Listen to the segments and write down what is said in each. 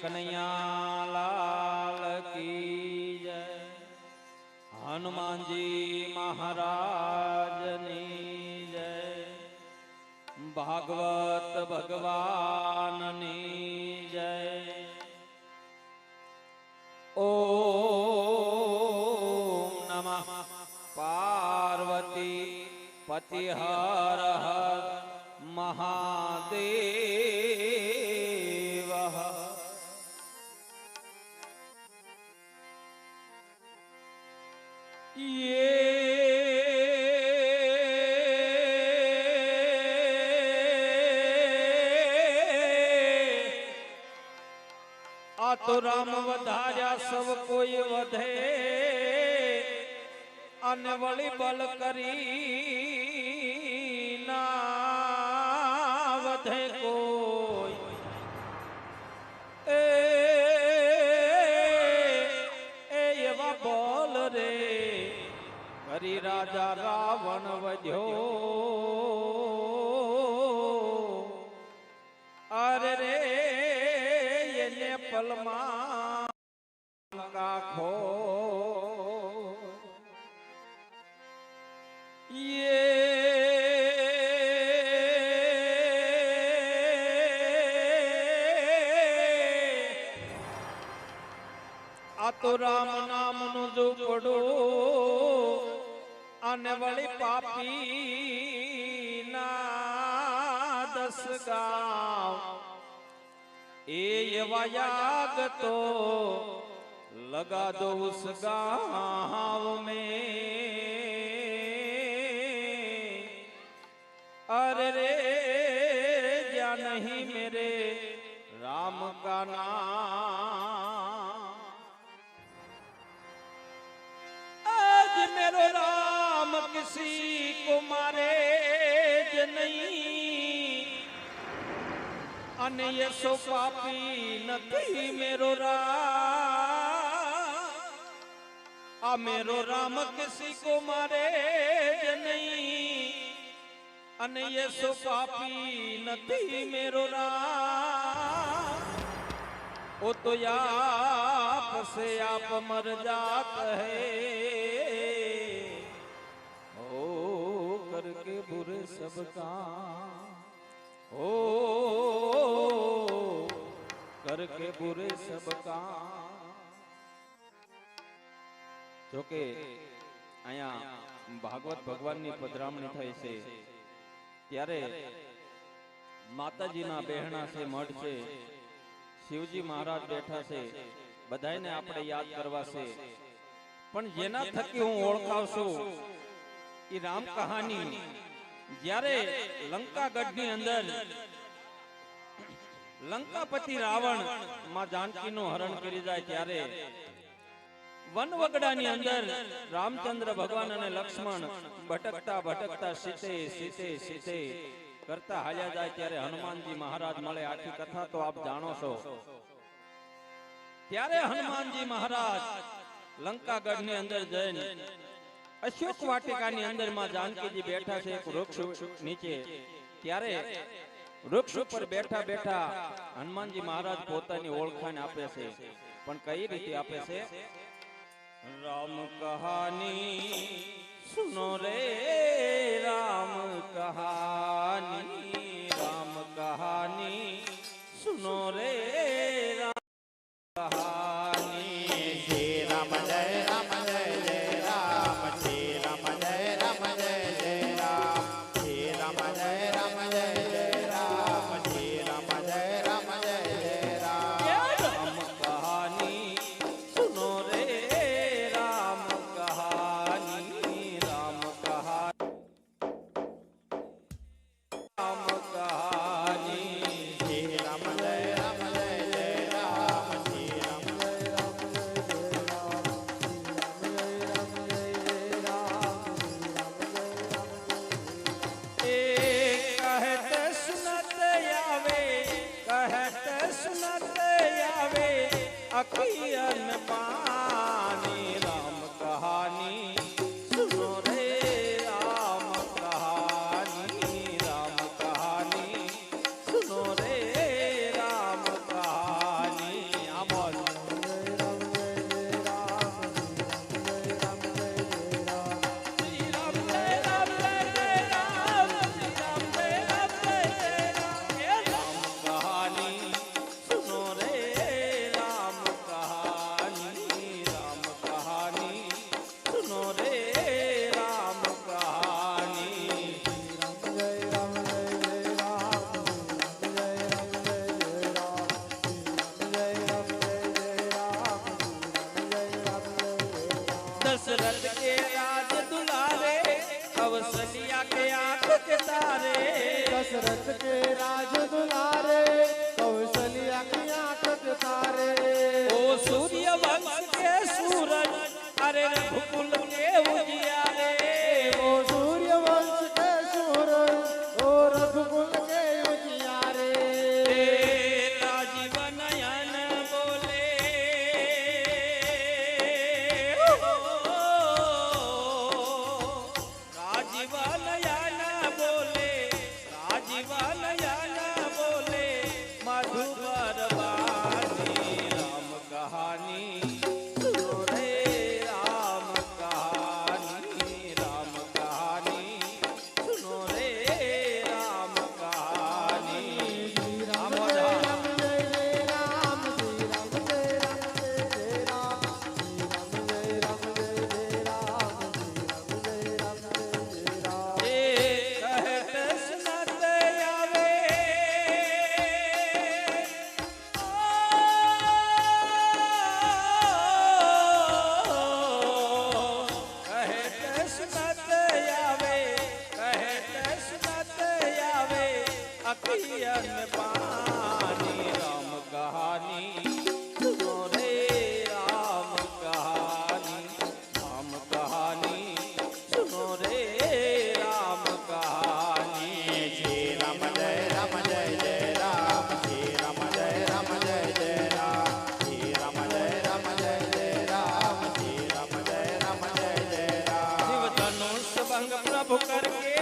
कन्हैया लाल की जय। हनुमान जी महाराज नी जय। भागवत भगवान नी जय। ओम नमः पार्वती पति हर हर महादेव। ये आ तो राम वधार्या सब कोई वधे अने वली बल करी ना वधे कोई। एवा बोल रे करी राजा रावण वध्यो। अरे रे ये पलमा का खो। ये आ तो राम नाम नु जो पड़ो आने वाली पापी ना 10 गाँव। ये याग तो लगा दो उस गाँव में। अरे रे क्या नहीं मेरे राम का नाम। आज मेरो राम किसी को मारे ज नहीं अने ये सो पापी नहीं मेरो राम। आ मेरो राम किसी को मारे ज नहीं अने ये सो पापी नहीं मेरो राम। ओ तो आप से आप मर जात है ओ करके बुरे सब काम। ओ करके बुरे सब काम। जो के आया भागवत भगवान ની પધરામણી થઈ છે ત્યારે માતાજીના બહેણા છે મઢ છે શિવજી મહારાજ બેઠા છે બધાયને આપણે યાદ કરવા છે પણ જેના થકી હું ઓળખાવશું એ રામ કહાની જ્યારે લંકાગઢની અંદર લંકાપતિ રાવણ માં જાનકીનું હરણ કરી જાય ત્યારે વનવગડાની અંદર રામચંદ્ર ભગવાન અને લક્ષ્મણ ભટકતા ભટકતા સીતે સીતે સીતે કરતા હાલ્યા જાય ત્યારે હનુમાનજી મહારાજ મળે। આખી કથા તો આપ જાણો છો। ત્યારે હનુમાનજી મહારાજ લંકાગઢની અંદર જઈને અશોક વાટિકાની અંદર માં જાનકીજી બેઠા છે એક વૃક્ષ નીચે। ત્યારે વૃક્ષ ઉપર બેઠા બેઠા હનુમાનજી મહારાજ પોતાની ઓળખાણ આપે છે પણ કઈ રીતે આપે છે। राम कहानी सुनो रे राम कहानी। राम कहानी सुनो रे राम कहानी। श्री राम जय राम जय जय राम। श्री राम जय राम जय जय राम। श्री राम जय राम जय जय राम। श्री राम जय राम जय जय राम। राम कहानी सुनो रे राम कहानी। राम कहानी राम कहानी। श्री राम जय राम जय जय राम। श्री राम जय राम जय जय राम। श्री राम जय राम जय जय राम। कहत सुनत आवे कहत सुनत आवे अखियन पानी। राम कहानी सुनो रे राम कहानी। राम कहानी सुनो रे राम कहानी। दशरथ के राज दुलारे कौशल्या के आंख के तारे दशरथ के राज दुलारे कौशल्या की आंख के तारे ओ सूर्य वंश के सूरज अरे रघुकुल के उजियारे ओ सूर्य वंश के सूरज ओ रघुकुल के उजियारे राजीव नयन बोले राजीव नयन बोले राजीव नयन बोले मधुबर वाणी राम कहानी सुनो रे राम कहानी राम कहानी सुनो रे राम कहानी राम राम जय राम राम जय जय राम श्री राम जय राम जय जय राम श्री राम जय राम जय जय राम श्री राम जय राम जय जय राम कहत सुनत आवे कहत सुनत आवे कहत सुनत आवे अखियन पानी राम कहानी सुनो रे राम कहानी राम कहानी सुनो रे राम कहानी श्री राम जय जय राम श्री राम जय जय राम श्री राम जय जय राम श्री राम जय जय राम शिव धनुष भंग प्रभु करके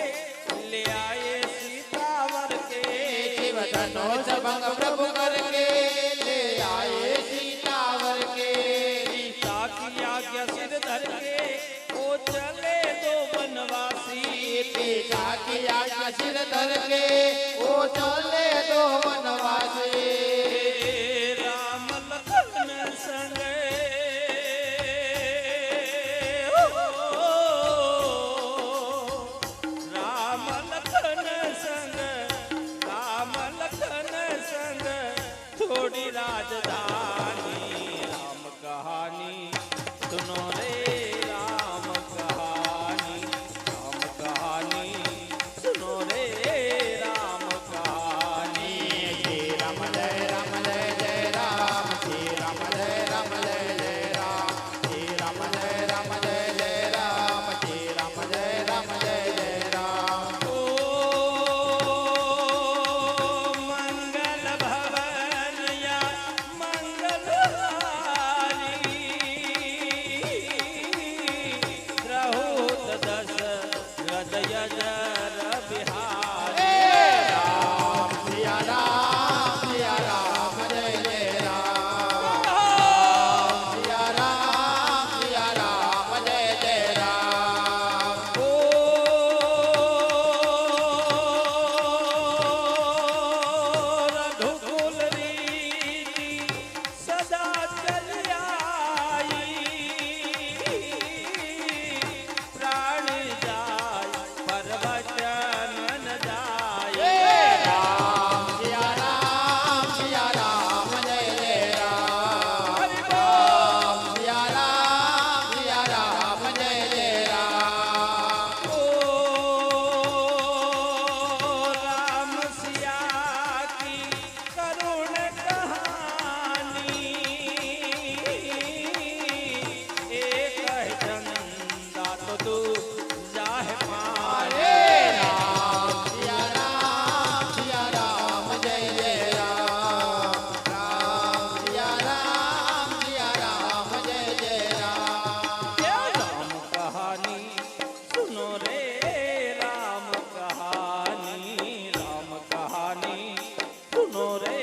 ले आए सीतावर के शिव धनुष भंग प्रभु करके ले आए सीतावर के सीता की आज्ञा सिर धर के वो चले दो बनवासी पिता की आज्ञा सिर धर के वो चले दो वनवासी राम लखन संग राम लखन संग राम लखन संग थोड़ी राजधानी राम कहानी सुनो रे राम कहानी सुनो रे राम कहानी श्री राम जय जय राम श्री राम जय जय राम श्री राम जय जय राम श्री राम जय जय राम ओ मंगल भवन या मंगलहारी द्रहुत दश हृदय जर बिहारी राम सिया राम जय जय राम सिया राम जय जय राम ओ रघुकुल रीति सदा चल आई प्राण जाय पर वचन न जाए राम सिया राम जय जय राम हरि बोल। सिया राम जय जय राम ओ राम सिया की करुण कहानी एक है चंदा तो तू जाहे पारे राम सिया राम जय जय राम राम सिया राम जय जय राम राम कहानी सुनो रे राम कहानी सुनो रे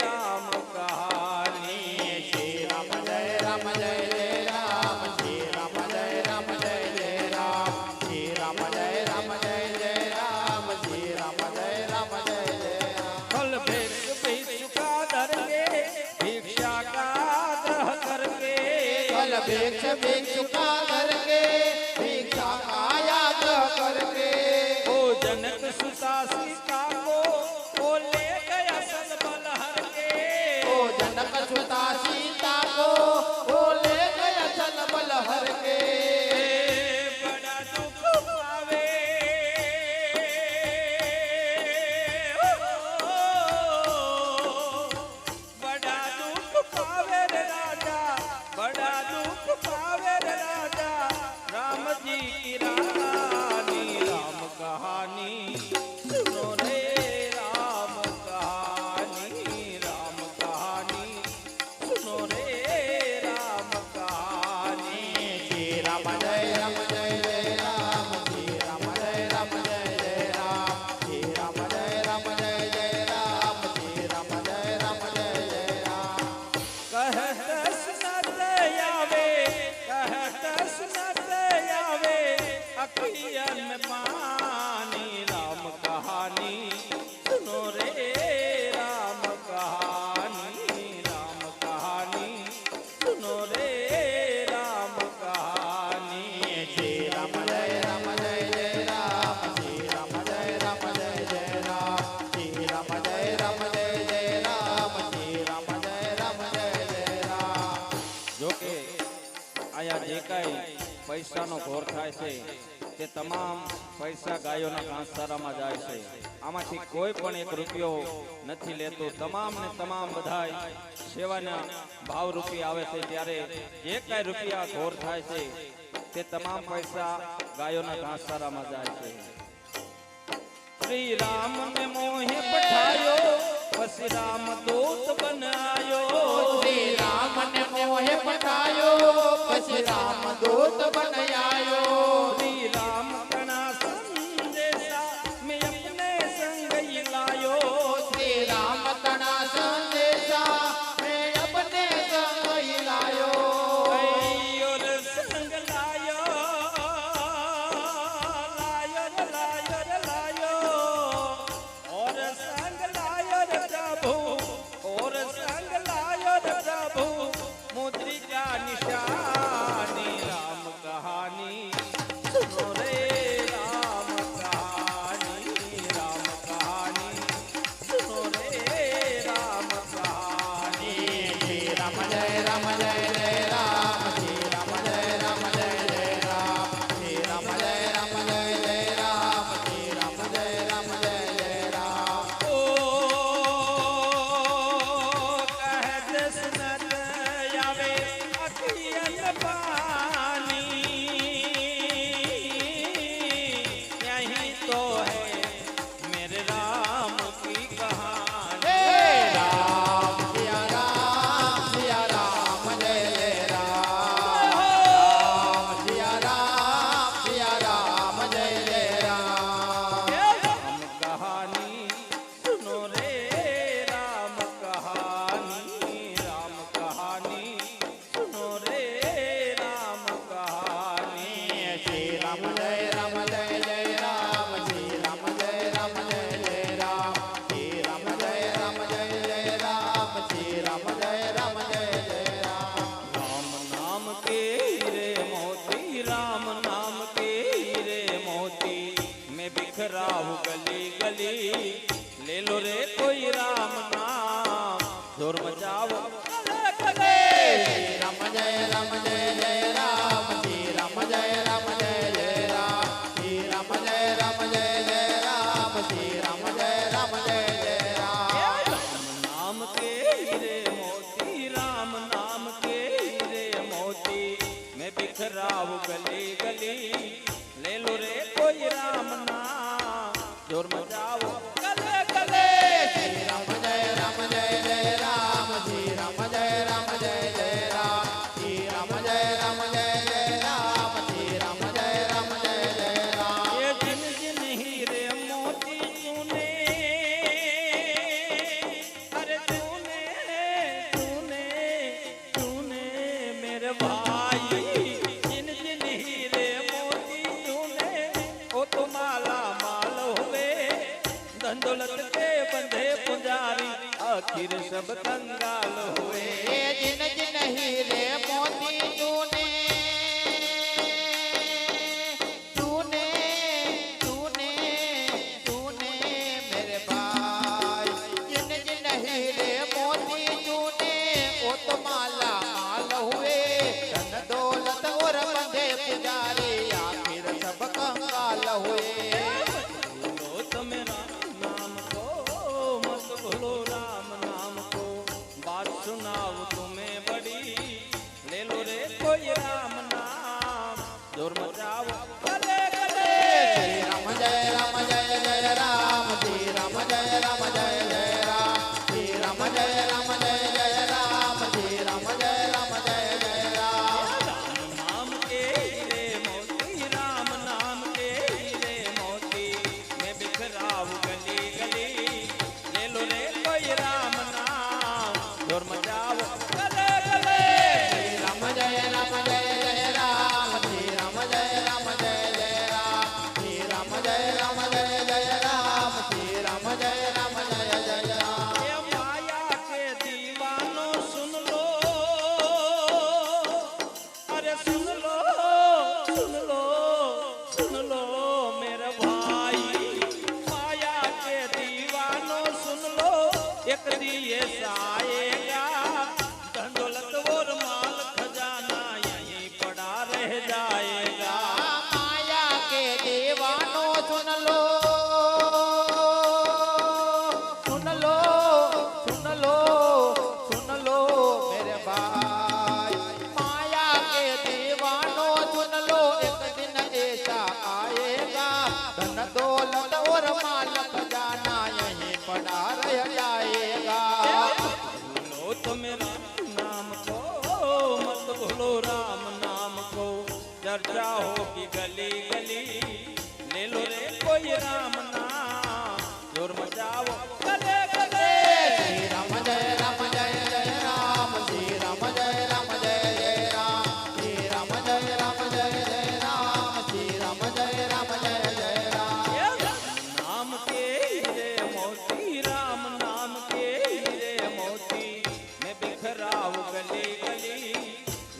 राम कहानी श्री राम जय जय राम श्री राम जय जय राम श्री राम जय जय राम श्री राम जय जय राम फल भेद चुका धर के भिक्षा का ग्रह करके फल भिक्षुका करके भिक्षा काया करके ओ जनक सुता सीता को वो ले गया सल बलहर के ओ जनक सुता सीता को वो ले गया चल बल हर के अखियन में पानी राम कहानी सुनो रे राम कहानी सुनो रे राम कहानी श्री राम जय जय राम श्री राम जय जय राम श्री राम जय जय राम श्री राम जय राम। जो के आया जे काई પૈસાનો ઘોર થાય છે તે તમામ પૈસા ગાયોના ઘાસચારામાં જાય છે આમાંથી કોઈ પણ એક રૂપિયો નથી લેતો તમામ ને તમામ બધાય સેવાના ભાવ રૂપી આવે છે ત્યારે જે કાંઈ રૂપિયા ઘોર થાય છે તે તમામ પૈસા ગાયોના ઘાસચારામાં જાય છે શ્રી રામ ને મોહે પઠાયો પછી રામ દૂત બનાયો શ્રી રામ ને મોહે પઠાયો પછી રામ દૂત બનાયો श्री राम कणा संदेशा में अपने संग ही लायो श्री राम कणा संदेशा में अपने संग ही लायो और संग लायो लायो और संग लायो रे प्रभु और संग लायो रे प्रभु मुद्रिका निशानी राम कहानी सुनो रे राम कहानी सुनो रे राम कहानी श्री राम जय राम जय राम श्री राम जय जय राम श्री राम जय जय राम श्री राम जय राम। ओ कहत सुनत आवे अखियन पानी यही तो है मेरे राम की कहानी हे राम सिया राम जय राम सिया राम जय राम। राम कहानी सुनो रे राम कहानी सुनो रे राम कहानी श्री राम जय जय राम श्री राम जय जय राम श्री राम जय जय राम श्री राम जय जय राम। राम नाम के हीरे मोती राम नाम के हीरे मोती मैं बिखराहूं गली गली ले लो रे कोई राम नाम जोर मचाओ कले श्री राम जय जय राम श्री राम जय जय राम श्री राम जय जय राम श्री राम जय जय राम। राम नाम के हीरे मोती राम नाम के हीरे मोती मैं बिखराहूं गली गली ले लो रे कोई राम नाम जोर मचाओ कले कले श्री राम जय जय राम श्री राम जय जय राम श्री राम जय जय राम श्री राम जय जय राम। ये जिन जिन हीरे मोती तूने अरे तूने तूने तूने मेरे भाई जिन जिन हीरे मोती तूने ओ तो माला माल हुए धन दौलत के बंधे पुजारी आखिर सब कंगाल हुए जिन जिन हीरे मोती तूने तूने तूने तूने मेरे भाई जिन जिन हीरे मोती तूने वो तो माला माल हुए धन दौलत और बंधे पुजारी आखिर सब कंगाल हुए। भूलो तुम्हें राम नाम को मत भूलो राम नाम को बात सुनाओ तुम्हें बड़ी ले लो रे कोई राम नाम जोर मचाओ गले गले श्री राम जय जय राम श्री राम जय जय राम श्री राम जय जय राम श्री राम जय जय राम। राम नाम के हीरे मोती राम नाम के हीरे मोती मैं बिखराऊ गली गली ले लो रे कोई राम नाम जोर मचाओ गले गले श्री राम जय जय राम श्री राम जय जाएगा। माया के दीवानों सुन लो, सुन लो, सुन लो, सुन लो मेरे भाई। माया के दीवानों सुन लो, एक दिन ऐसा आएगा, धन दौलत और माल खजाना यहीं पड़ा रह जाएगा। भूलो तो मेरा नाम को, मत भूलो राम नाम को। चर्चा होगी गली गली, ले लो रे कोई राम नाम। जोर मचाओ गले गले। श्री राम जय राम जय जय राम, श्री राम जय राम जय जय राम, श्री राम जय राम जय जय राम, श्री राम जय राम जय जय राम। नाम के हीरे मोती, राम नाम के हीरे मोती। मैं बिखराऊ गली गली,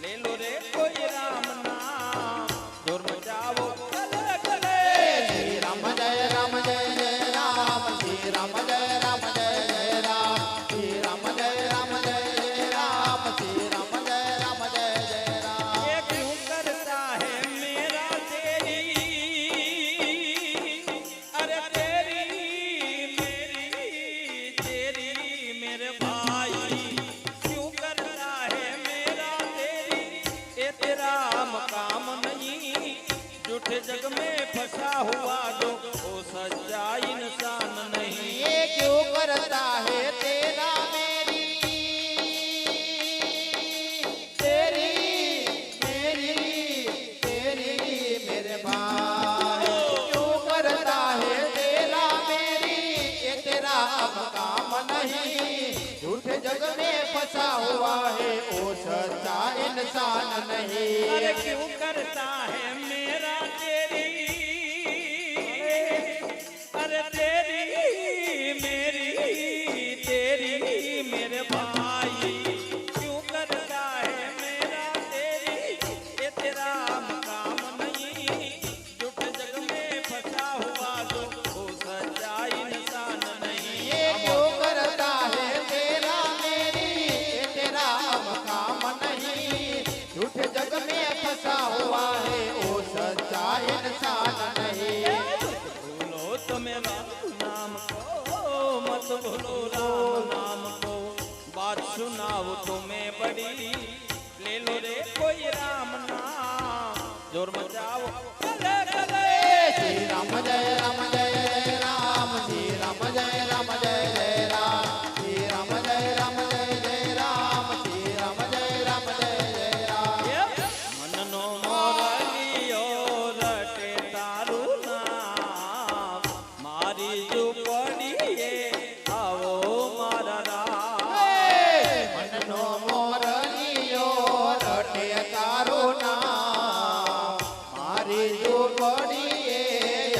ले लो रे कोई राम नाम। जोर मचाओ गले गले। श्री राम जय राम जय जय राम, श्री राम जय राम जय जय राम, श्री राम जय राम जय जय राम, श्री राम जय राम जय जय राम। ये क्यों करता है मेरा तेरी, अरे तेरी मेरी तेरी मेरे भाई। क्यों करता है मेरा तेरी, ये तेरा मकाम नहीं। झूठे जग में फंसा हुआ जो, वो सच्चा इंसान नहीं। ये क्यों करता है तेरा मेरी, तेरी मेरी तेरी मेरे भाई। क्यों करता है तेरा मेरी, ये तेरा अब काम नहीं। झूठे जग में फंसा हुआ है, वो सच्चा इंसान नहीं। अरे क्यों करता है मेरा तेरी, अरे तेरी मेरी तेरी मेरे भाई। क्यों करता है मेरा तेरी, ये तेरा मकाम नहीं। झूठे जग में फंसा हुआ जो, वो सच्चा इंसान नहीं। ये क्यों करता है तेरा मेरी, ये तेरा अब काम नहीं। झूठे जग में फंसा हुआ है, वो सच्चा इंसान नहीं। भूलो तो मेरा नाम को, मत भूलो राम नाम को। बात सुनाओ तुम्हें बड़ी, ले लो रे कोई राम नाम। जोर मचाओ गले गले। श्री राम जय राम जय जय राम, श्री राम जय राम जय जय राम, श्री राम जय राम जय जय राम, श्री राम जय राम जय जय राम। मननो मोरलियो रटे तारू नाम। मारी झूपड़ीए आवो मारा राम। मननो मोरलियो रटे तारो नाम, मारी झूपड़ीए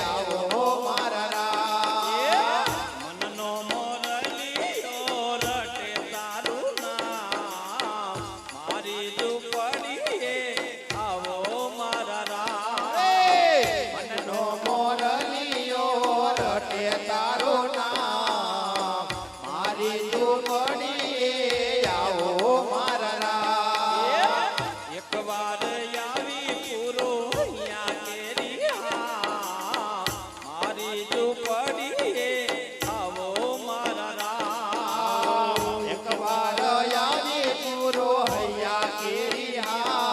आવો મારા રામ। મનનો મોરલિયો રટે તારું નામ। મારી ઝૂંપડીએ આવો મારા રામ। મનનો મોરલિયો રટે તારો નામ, મારી ઝૂંપડીએ આવો મારા રામ। એક વાર આવી પૂરો અહીંયા કેરી હામ। મારી ઝૂંપડીએ આવો મારા રામ। એક વાર આવી પૂરો હૈયા કેરી હા,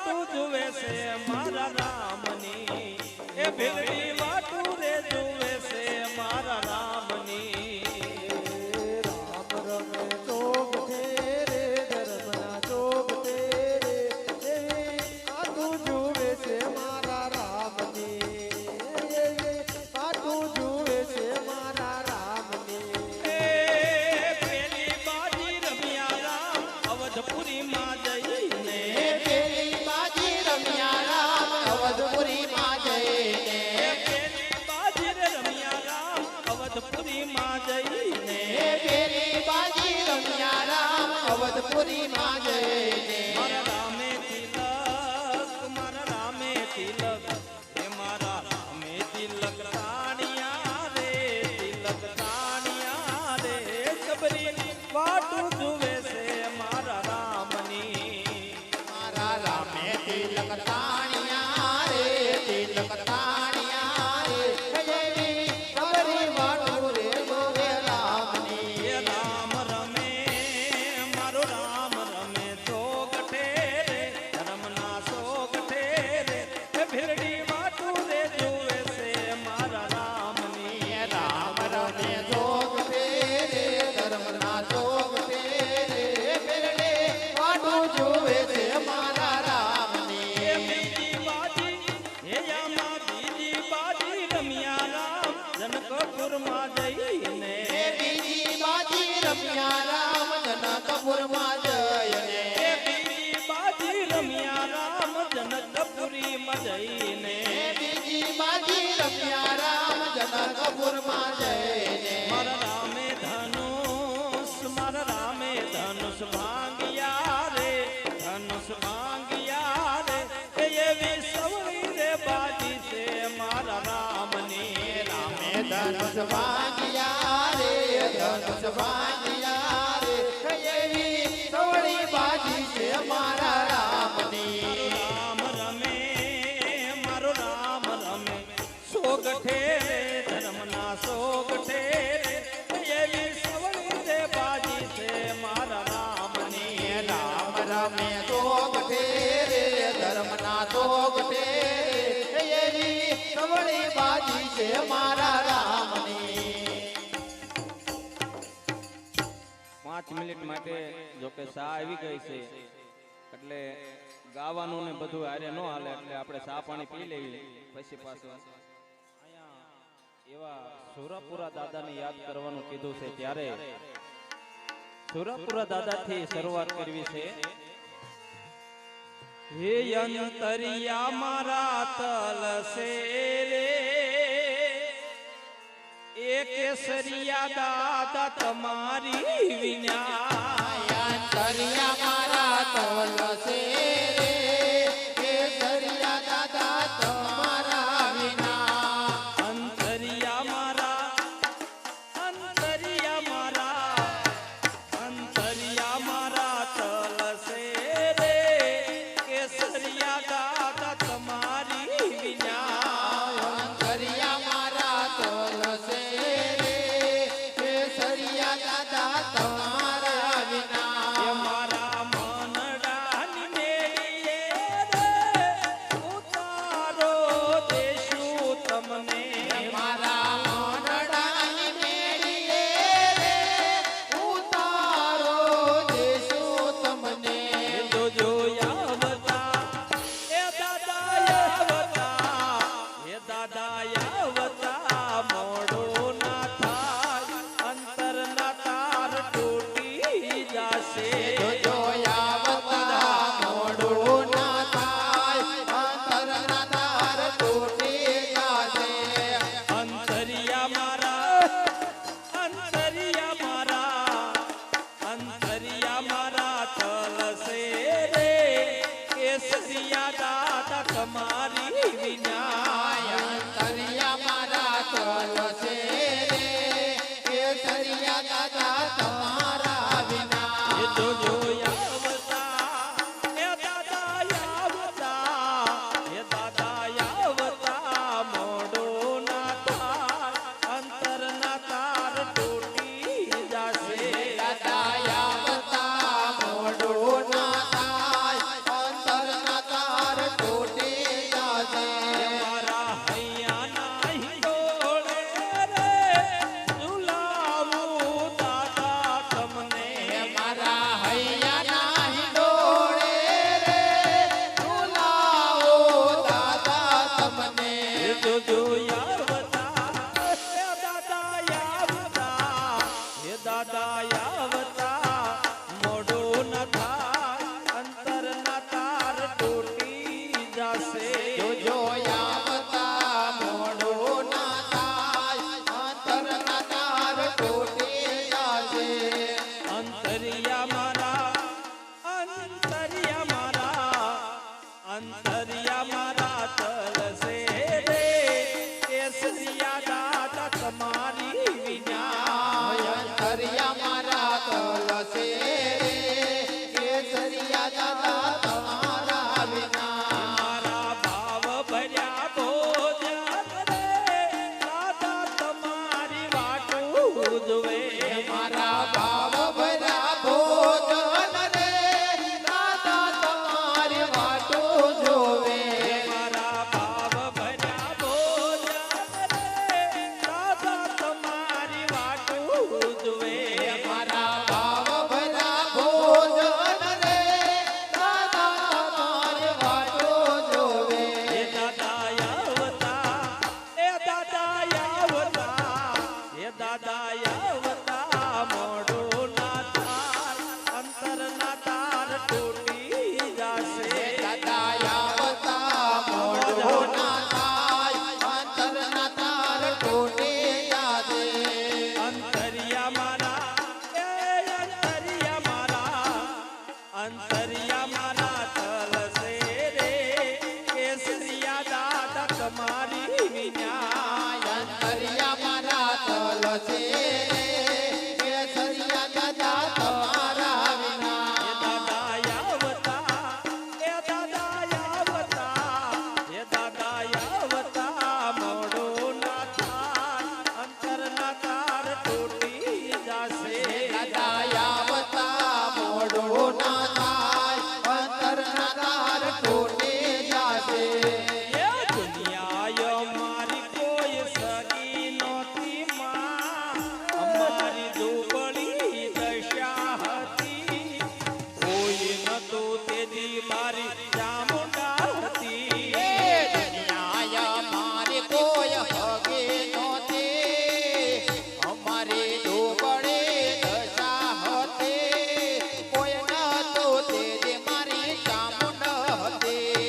વાટું જુએ છે મારા રામની એ ભીલડી વાટું રે જુએ છે મારા રામની રામ રમે ચોક રે ધર્મના ચોક રે આટું જુએ છે મારા રામની આટું જુએ છે મારા રામની પેલી બાજી રમ્યા રામ અવધપુરીમાં જઈને પેલી બાજી રમ્યા રામ અવધપુરીમાં જઈને પેલી બાજી રમ્યા રામ અવધપુરીમાં જઈને પેલી બાજી રમ્યા રામ અવધપુરીમાં જઈને મારા રામે તિલક એ મારા રામે તિલક તાણિયા રે સબરી વાટું જુએ છે મારા રામની મારા રામે તિલક તાણિયા રે તિલક તાણિયા રે એવી સબરી વાટું રે જોવે રામની એ રામ રમે મારો રામ રમે સોગઠે રે ધર્મના સોગઠે રે એ ભીરડી વાટું રે જુએ છે મારા રામની રામ રમે જોગ ફેરે ધર્મના જોગ ફેરે ફેરડે વાટું જુએ છે મારા રામની એ બીજી બાજી હે યામાં બીજી બાજી રમ્યા રામ જનકપુરમાં જઈને એ બીજી બાજી રમ્યા રામ જનકપુરમાં જઈને એ બીજી બાજી રમ્યા રામ જનકપુરીમાં જઈને એ બીજી બાજી રમ્યા રામ જનકપુરમાં જઈને મારા રામે ધનુષ ભાંગ્યા રે ધનુષ ભાંગ્યા રે એ એવી સવળી રે બાજી છે મારા રામની રામે ધનુષ ભાગ્યા રે ધનુષ ભાગ્યા રે એવી સવળી બાજી છે મારા રામની રામ રમે મારો રામ રમે સોગઠે રે ધર્મના સોગઠે રે એવી સવળી રે બાજી છે મારા રામની રામ રમે જોગ ફેરે ધર્મના જોગ ફેરે એવી સવળી બાજી છે મારા રામની 5 મિનિટ માટે જો કે સા આવી ગઈ છે એટલે ગાવાનું ને બધું હારે ન હાલે એટલે આપણે સા પાણી પી લેવી પછી પાછું અહીંયા એવા સુરાપુરા દાદાને યાદ કરવાનું કીધું છે ત્યારે સુરાપુરા દાદાથી શરૂઆત કરવી છે હે અંતરિયા મારા તલસે રે એ કેસરિયા દાદા તમારી વિના અંતરિયા મારા તોલસે રે કેસરિયા દાદા તમારા વિના અંતરિયા મારા તલસે રે કેસરિયા દાદા તમારી વિના અંતરિયા મારા તોલસે રે કેસરિયા દાદા તમારા વિના એ મારા મનડાની મેળીએ રે ઉતારો દેશું તમને મારા મોનડાની મેળીએ રે ઉતારો દેશું તમને જોજો યાવતા એ દાદા યાવતા મોડો ના થાય અંતર ના તાર તૂટી જાશે જોજો યાવતા મોડું ના થાય અંતરના તાર તૂટી જાશે અંતરિયા મારા તલસે રે કેસરિયા દાદા તમારી વિના અંતરિયા મારા તોલસે રે કેસરિયા દાદા તમારા વિના એ જોજો યાવતા એ દાદા યાવતા મોડો ના થાય અંતર ના તાર તૂટી જાશે દાદા યાવતા મોડું ના થાય અંતરના તાર જાશે જોજો આવતા મોડું ના થાય અંતરના તાર તૂટી જશે અંતરિયા મારા તલસે રે કેસરિયા દાદા તમારી વિના અંતરિયા મારા તલસે રે કેસરિયા દાદા તમારા વિના મારા ભાવ ભર્યા ભોજન રે દાદા તમારી વાટું ઉજવે મારા ભાવ ભર્યા ભોજન રે દાદા તમારી વાટો જોવે મારા ભાવ ભર્યા ભોજન રે દાદા તમારી વાટું ઉજવે મારા ભાવ ભર્યા ભોજન રે દાદા તમારી વાટો જોવે એ દાદા આવતા એ દાદા આવતા એ દાદા આવતા મોડું ના થાર અંતર ના તાર તૂટી જાશે દાદા આવતા મોડો ના થાય અંતરના તાર તૂટી જાશે અંતરિયા મારા એ અંતરિયા મારા તલસે રે કેસરિયા દાદા તમારી વિના અંતરિયા મારા તલસે રે કેસરિયા દાદા તમારા વિના એ દાદા આવતા એ દાદા આવતા એ દાદા આવતા મોડું ના થાય અંતર ના તાર તૂટી જાશે દાદા આવતા મોડો ના થાય અંતરના તાર તૂટી જાશે એ દુનિયા મારી કોઈ સગી નહોતી માં અમારી દુબળી દશા હતી કોઈ નતું તેથી મારી ચામુંડા હતી દુનિયા મારે કોઈ હગે નહોતી અમારી ડૂબળે દશા હતી કોઈ નહોતું તે મારી ચામુંડ હતી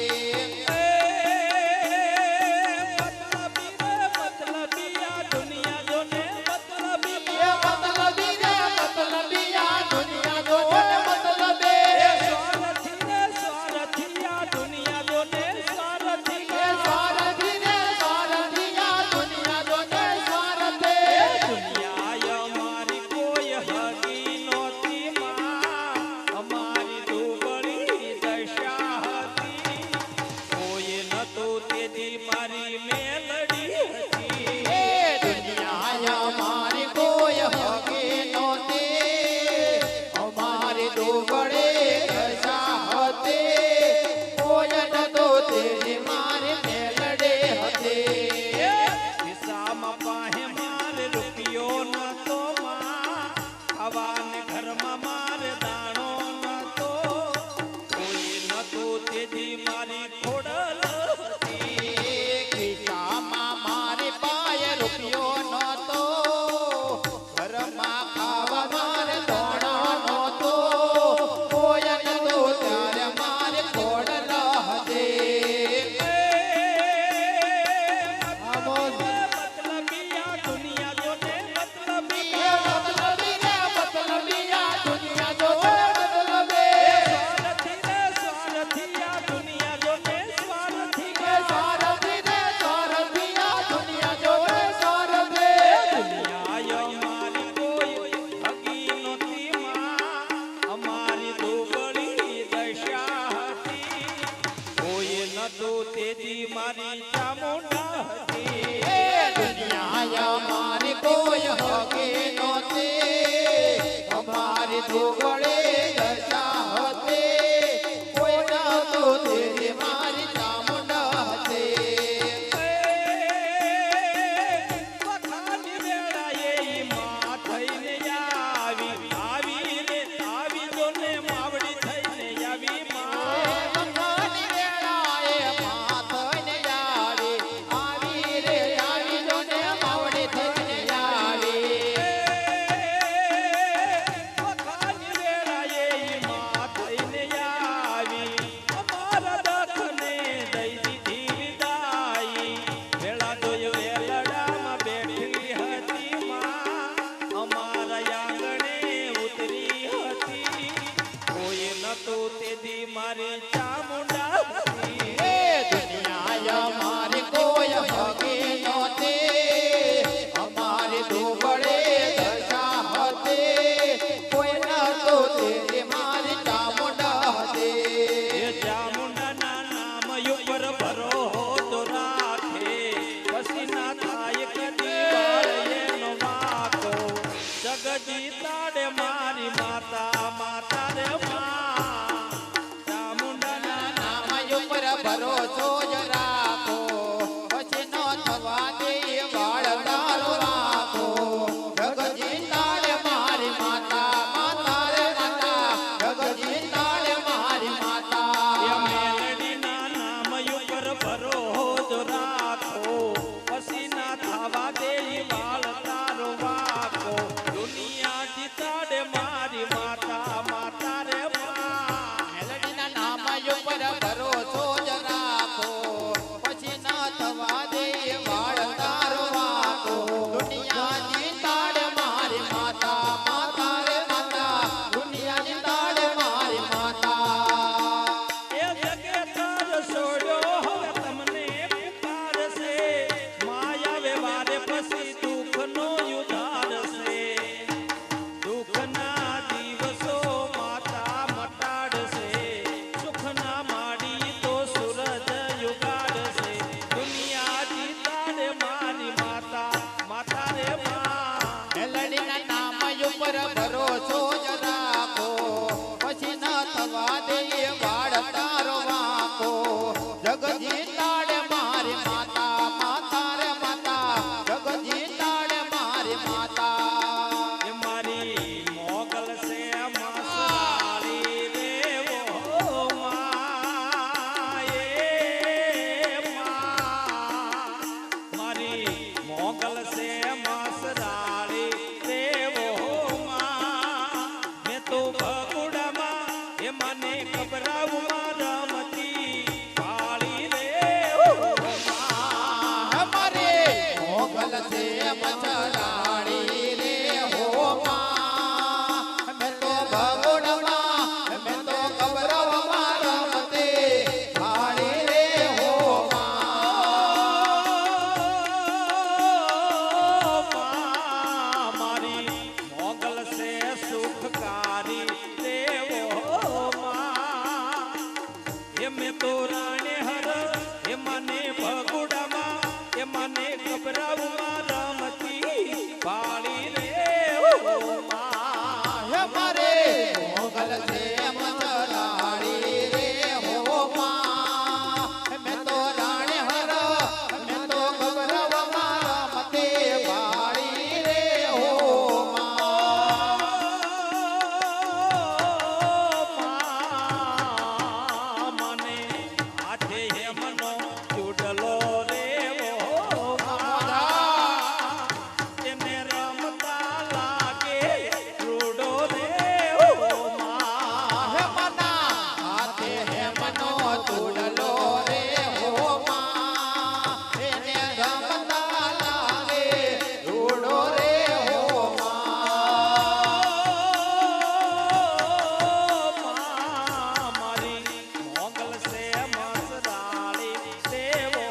મતલબી આ દુનિયા જોને મતલબી એ મતલબી રે મતલબી આ દુનિયા જોને મતલબી સ્વાર્થી આ દુનિયા જોને સ્વાર્થી એ સ્વાર્થી રે સ્વાર્થી આ દુનિયા જોને સ્વાર્થી દુનિયા અમારી કોઈ હગી નહોતી માં અમારી દુબળી દશા હતી કોઈ નતું તેથી મારી મેલડી હતી એ દુનિયા મારી કોઈ હગે નહોતી અમારી દુબળે દશા હતી કોઈ નતો તેની મારી મેલડે હતી ખિસ્સામાં પાહે મારે રૂપિયો નતો માં ખાવાને ઘરમાં મારે દાણો નતો કોઈ નતું તેથી મારી ખોડલ હતી ખિસ્સામાં મારી પાય રૂપિયો નહોતો ઘરમાં ખાવા મારે ધોણો નહોતો કોઈ નતો ત્યારે મારે ખોડલ હતી મતલબી આ દુનિયા જોને મતલબી એ મતલબી રે મતલબી આ દુનિયા જોને મતલબી સ્વાર્થી આ દુનિયા જોને સ્વાર્થી એ સ્વાર્થી રે સ્વાર્થી આ દુનિયા જોને સ્વાર્થી દુનિયા અમારી કોઈ હગી નહોતી માં અમારી દુબળી દશા હતી કોઈ નતું તેથી મારી ચામુંડા હતી એ દુનિયા મારી કોઈ હગે નહોતી અમારી દુબળે દશા હતી કોઈ નહોતું તેરી મારી ચામુંડ હતી વખાની વેળાએ ઈ માં થઈને આવી રે આવી જોને માવડી થઈને આવી માં મકાની વેળાએ માથઈને આવી આવી રે આવી જોને માવડી થઈને આવી વખાની વેળાએ ઈ માં થઈને ભરોસો જ રાખો પછી ન થવા દે વાળ તારો રાખો જગજી તારે મારી માતા માતા રે માતા જગજી તારે મારી માતા મેલડીના નામ ઉપર ભરોસો રાખો પછી ના થાવા દે વાળ તારો વાકો દુનિયા જીતાડે મારી માતા માતા રે મેલડીના નામ ઉપર ભરોસો જ રાખો પછી ન થવા દે વાળ તારો વાકો દુનિયા જીતાડે મારી માતા માતા રે માતા દુનિયા જીતાડે મારી માતા એ જગે તાર છોડ્યો હવે તમને પુકારશે માયા વ્યવહારે પછી દુઃખનો યુધારશે દુઃખના દિવસો માતા મટાડશે સુખના માડી તો સૂરજ યુગાડશે દુનિયા જીતાડે મારી માતા માતા રે મેલડીના નામ ઉપર ભરોસો જ રાખો પછી ન થવા દે વાળ તારો વાકો જગજી તાડે મારી માતા માતા રે માતા જગજી તાડે મારી માતા એ મારી મોગલ છે માસરાળી રે ઓ માએ મારી મોગલ છે માસરાળી રે ઓ મેં તો ભગુડામાં એ મને ખબરાવું રમતી કાળી રે ઓ અમારે મોગલ છે મચરાણી રે હો માં મેં તો ભગોડમાં મેં તો કબરવમાં રમતે હાડી રે હો મારી મોગલ છે સુખકારી દેવો એ મેં તો રાણે હર એ મને ભગુડામાં એ મને ગભરાવમાં રમતી પાળી રે અમારે મોગલ છે મચરાણી રે હો માં મેં તો રાણે હર મેં તો કબરવમાં રમતે હાડી રે હો મને હાથે હેમનો ચૂડલો રેવો એને રમતા લાગે રૂડો રેવો હાથે હેમનો તોડલો રે હો માં એને રમતા લાગે રૂડો રે હો મારી મોગલ છે મસરાળી દેવો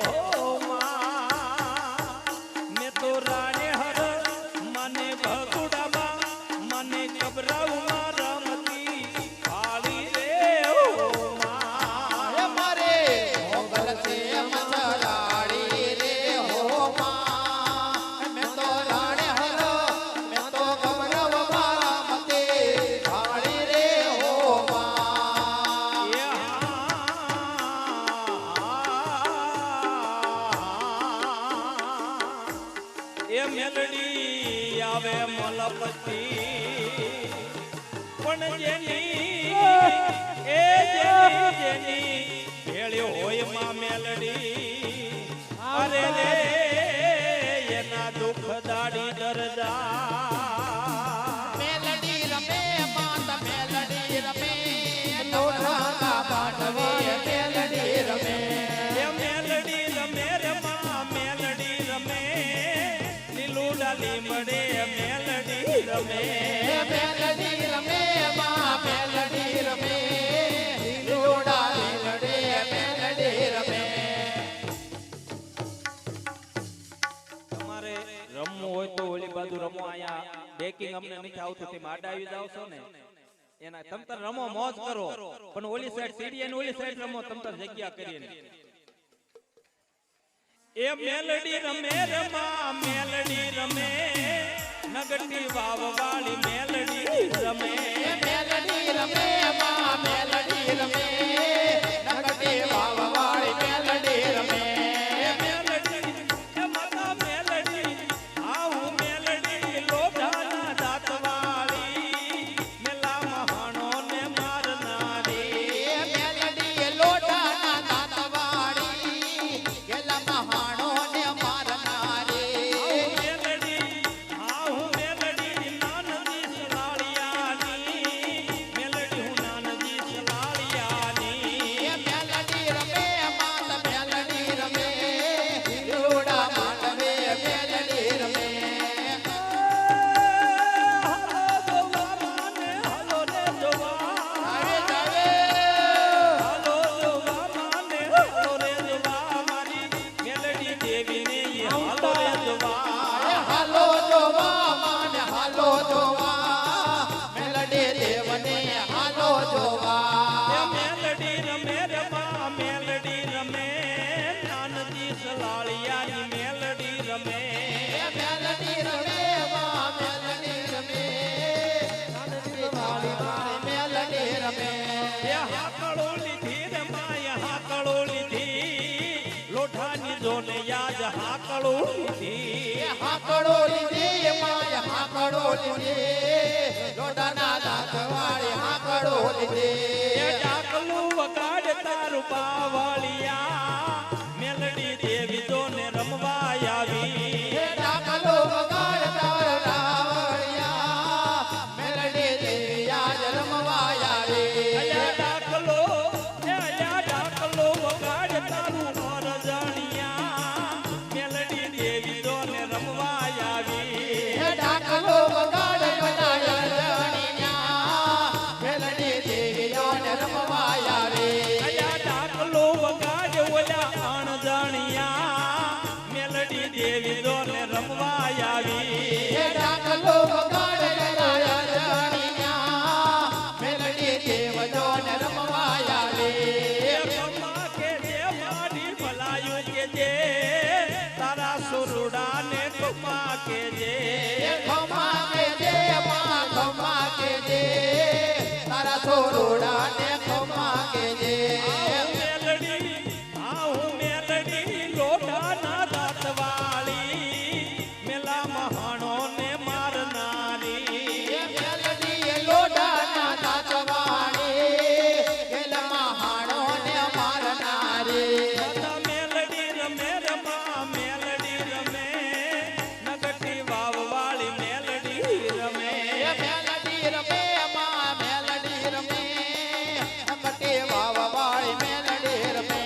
મેં તો રાણે હર મને ભગુડામાં મને ગભરાવમાં રમતી કાળી રે મારે મોગલ છે મચરાળી રે હો માં મેં તો રાણે હર મેં તો ગમરવમાં મતે હાડી રે હો માં એ મેલડી આવે મલપતી પણ જેની એ જેની ભેળ્યો હોય માં મેલડી અરે રે એના દુઃખ દાડી દરદા મેલડી રમે માત મેલડી રમે નોઠા પાટવે મેલડી રમે એ મેલડી રમે રે માં મેલડી રમે લીલું ડાલી મળે મેલડી રમે મેલડી રમે માં મેલડી રમે લોડા લડે મેલડી રમે તમારે રમવું હોય તો ઓલી બાજુ રમો અહીંયા બેકિંગ અમને નથી આવતું તેમ આડા આવી જાવ છો ને એના તમ તાર રમો મોજ કરો પણ ઓલી સાઈડ સીડી અને ઓલી સાઈડ રમો તમ તાર જગ્યા કરીને એ મેલડી રમે રમા મેલડી રમે નગટી વાવ વાળી મેલડી રમે મેલડી રમે માં મેલડી રમે નગટે વાવ વાળી બીજો ને યાદ હાકળું લીધી હાકડો લીધી માય હાકડો લીધી લોડાના દાંત વાળી હાકડો લીધી એ ડાકલું વગાડ તારું બાવળિયા મેલડી દેવી જો ને રમવા આવી હે ડાકલો વગાડ તાર રાવળિયા મેલડી દેવી આજ રમવા આવી અલ્યા ડાકલો વગાડ તારું મોરજણિયા મેલડી દેવી જો ને રમવા આવી હે ડાકલો વગાડ બનાયા રણિયા મેલડી દેવી આજ રમવા આવી અલ્યા ડાકલો વગાડ ઓલા અણજણિયા મેલડી દેવી જો ને રમવા આવી હે ડાકલો વગાડ બનાયા રણિયા મેલડી દેવી આજ રમવા આવી ખમ્મા કે જે મારી ભલાયું કે જે તારા સુરડા ને ખમ્મા કે જે ખમા કે જે માં ખમા કે જે તારા છોરોડા ને ખમા કે જે હું મેલડી લોટાના દાંતવાળી મેલા મહાણો ને મારનારી મેલડી લોડાના દાંતવાળી ગેલમાં હાણો ને મારનારી બધા મેલડી રમે રમા મેલડી રમે નગટી વાવવાળી મેલડી રમે મેલડી રમે માં મેલડી રમે કટે વાવવાળી મેલડી રમે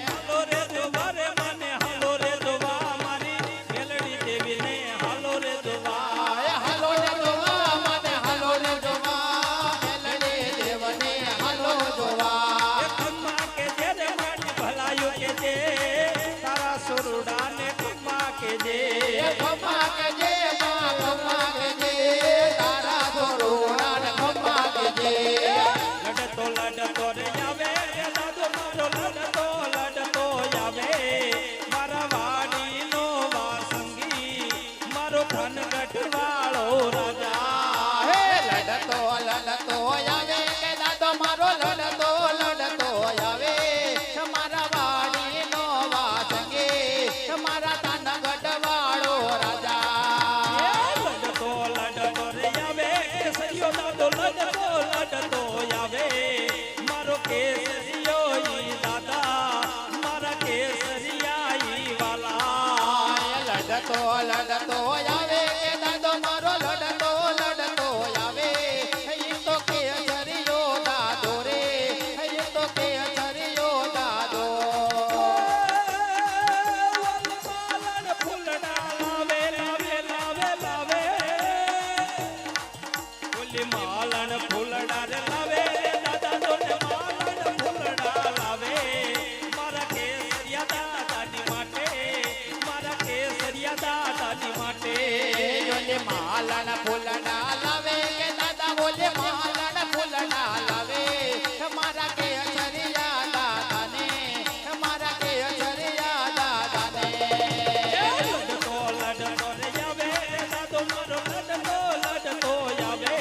હાલો રે જોવા રે મને હાલો રે જોવા મારી મેલડી દેવી ને હાલો રે જોવા આય હાલો ને જોવા મને હાલો ને જોવા મેલડી દેવને હાલો જોવા એ ખમ્મા કે જે રે મારી ભલાયું કે જે તારા સુરડા ને ખમ્મા કે જે ખમા કે જે માં ખમા કે જે તારા છોરોડા ને ખમા કે જે લડતો રે આવે એ દાદો મારો લડતો આવે મારા વાડીનો વાસંગી મારો ધન ગઢવાળો રાજા હે લડતો આવે કે દાદો મારો લડતો આવે મારા વાડીનો વાસંગે મારા તાન ગઢવાળો રાજા લડતો રે આવે કેસરીયો દાદો લડતો આવે મારો કેસરીયો ઈ દાદા મારા કેસરિયા ઈ વાલા લડતો આવે કે દાદો મારો લડતો આવે ઈ તો કે હરિયો દાદો રે ઈ તો કે હરિયો દાદો માલણ ફૂલડા લાવે ઓલી માલણ ફૂલડા રે લાવે દાદા દોને માલણ ફૂલડા લાવે મારા કેસરિયા દાદાની માટે મારા કેસરિયા દાદાની માટે ઓલે માલણ ફૂલડા લાવે કે દાદા બોલે માલણ ફૂલડા લાવે મારા કે હરિયા દાદાને મારા કે હરિયા દાદાને લડતો રે આવે દાદો મારો લડતો આવે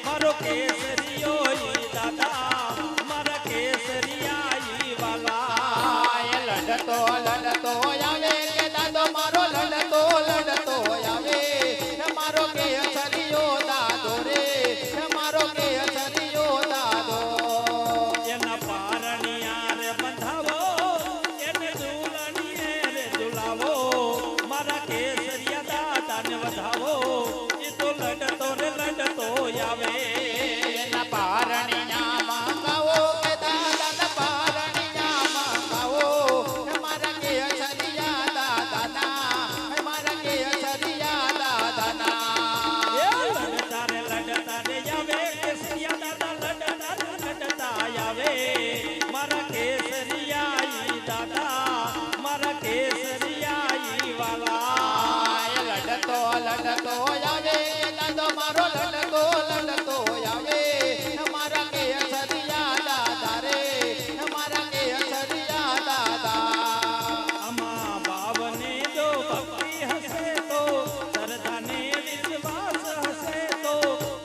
મારો કેસરિયો ઈ દાદા મારા કેસરિયા ઈ વાલા લડતો આવે કે દાદો મારો લડતો આવે મારો કે હરિયો દાદો રે મારો કે હરિયો દાદો એના પારણિયા રે બંધાવો એને ઝૂલણીએ રે ઝુલાવો મારા કેસરિયા દાદાને વધાવો એ તો લડતો આવે એના પારણિયા મંગાવો કે દાદાના પારણિયા મંગાવો મારા કે હરિયા દાદાના મારા કે હરિયા દાદાના લડતા રે આવે કેસરિયા દાદા લડતા આવે મારા કેસરિયા ઈ દાદા મારા કેસરિયા ઈ વાલા લડતો આવે દાદો મારો લડતો આવે મારા કે હરિયા દાદા રે મારા કે હરિયા દાદા આમાં બાવને જો ભક્તિ હશે તો શ્રદ્ધાને વિશ્વાસ હશે તો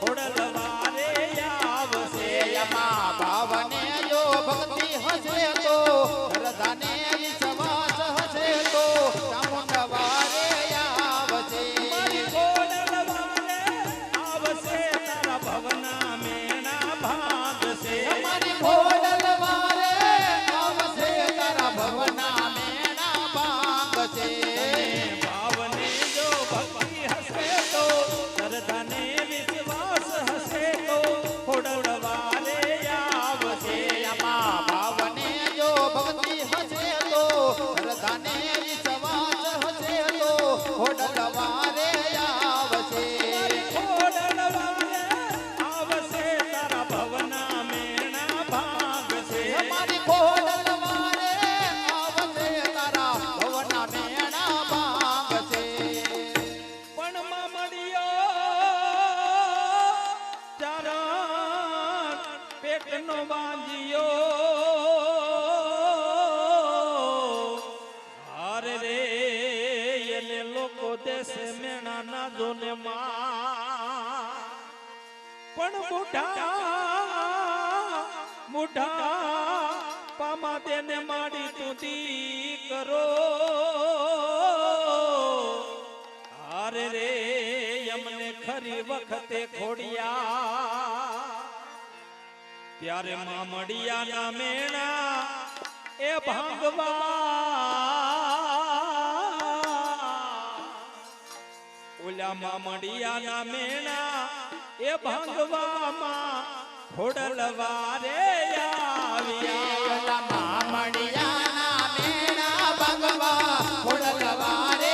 હોડલવારે આવશે એમાં ભાવને જો ભક્તિ હશે તો હૃદયને બેસે મેણા ના જોને માં પણ મુઢા પામા તેને માડી તુતી કરો હારે રે અમને ખરી વખતે ખોડિયા ત્યારે મામડિયા ના મેણા એ ભાંગવા ઓલા મામડિયા ના મેણા એ ભાંગવામાં ખોડલવારે આવ્યા મામડિયાના મેણા ભગવા ખોડલવારે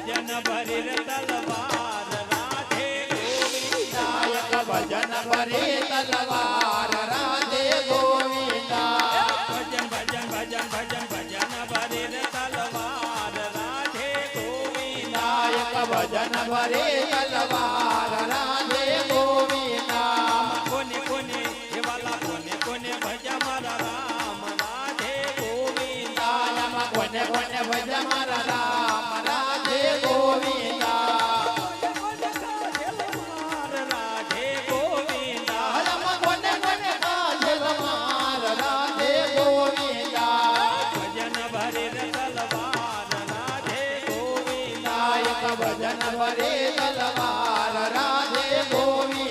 ભજન ભરી તલવાર રાધે ગોવિંદા ભજન ભરી તલવાર રાધે ગોવિંદા ભજન ભજન ભજન ભજન ભજન ભરી તલવાર રાધે ગોવિંદા ભજન ભરી તલવાર રાધે ગોવિંદા કોને કોને એ વાલા કોને કોને ભજા મારા રામ રાધે ગોવિંદા કોને કોને ભજા મારા રામ રાધે ગોવિંદા રાધે ગોવિંદા કોને કોને કાજલ માર રાધે ગોવિંદા ભજન ભરી તલવાર રાધે ગોવિંદા ભજન ભરી તલવાર રાધે ગોવિંદા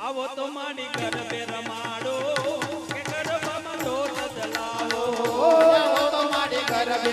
આવો તો મારી ગરબે રમાડો કે ગરબામાં ઢોલ ચલાવો આવો તો મારી ગરબે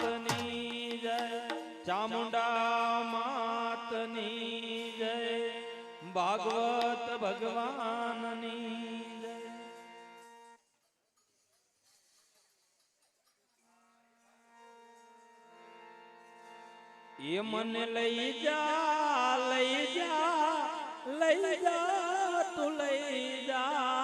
માતની જય ચામુંડા માતની જય ભાગવત ભગવાનની જય એ મને લઈ જા લઈ જા લઈ જા તું લઈ જા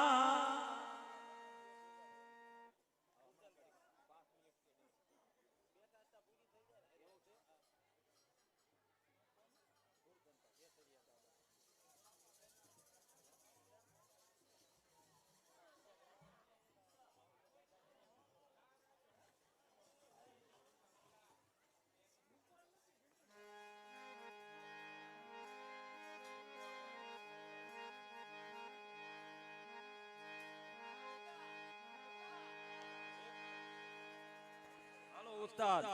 ઉસ્તાદ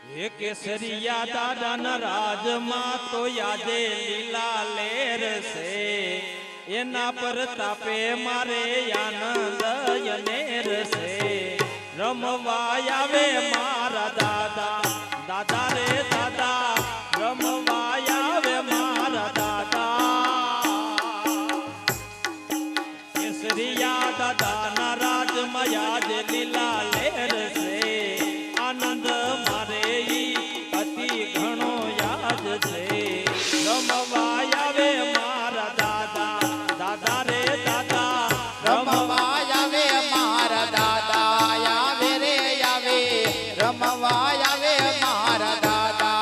હે કેસરિયા દાદાના રાજમાં તો યાદે લીલા લેર છે એના પર તાપે મારે આનંદ યનેર છે રમવા આવે મારા દાદા દાદા રે દાદા રમવા આવે મારા દાદા કેસરિયા દાદાના રાજમાં યાદ લીલા લેર છે આનંદ મારે ઈ અતિ ઘણો યાદ છે રમવા આવે મારા દાદા દાદા રે દાદા રમવા આવે મારા દાદા આવે રે આવે રમવા આવે મારા દાદા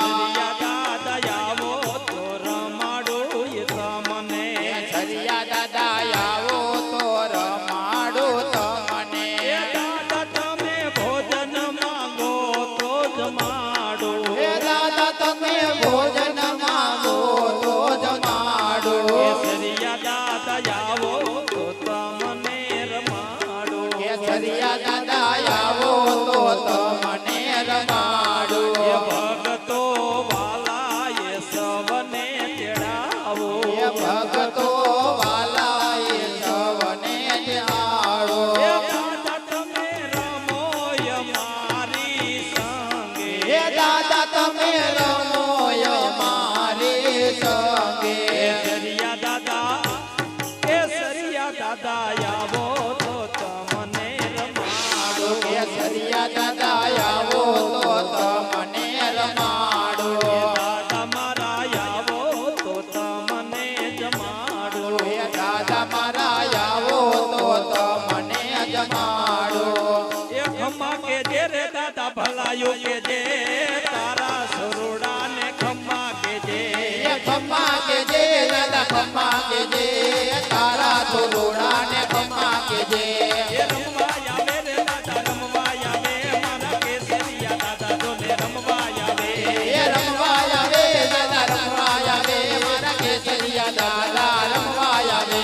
કેસરિયા દાદા આવો તો રમાડું એ તમને સરિયા દાદા આવો તો રમાડું તમને એ દાદા તમે ભોજન માંગો તો જમાડો હે દાદા તમે ભોજન માંગો તો જમાડો કેસરિયા દાદા આવો તો તમને રમાડો કેસરિયા દાદા આવો તો તમને રમાડો એ ભગતો વાલા એ સવને તેડાવો એ ભગતો વાલા એ સવને નિહાળો એ દાદા તમે રમો મારી સંગે હે દાદા તમે રમો મારી સંગે કેસરિયા દાદા આવો તો તમને રમાડો કેસરિયા દાદા આવો તો તમને રમાડો દાદા મારા આવો તો તમને જમાડો હે દાદા મારા આવો તો તમને જમાડો એ ખમ્મા કે જે રે દાદા ભલાયો કે જે તારા સરોડા ને ખમ્મા કે જે એ ખમ્મા કે જે દાદા ખમ્મા કે જે તારા થોડા ને ખમ્મા કે જે એ રમવા આવે રે દાદા રમવા આવે મારા કેસરિયા દાદા જોને રમવા આવે એ રમવા આવે દાદા રમવા આવે મારા કેસરિયા દાદા રમવા આવે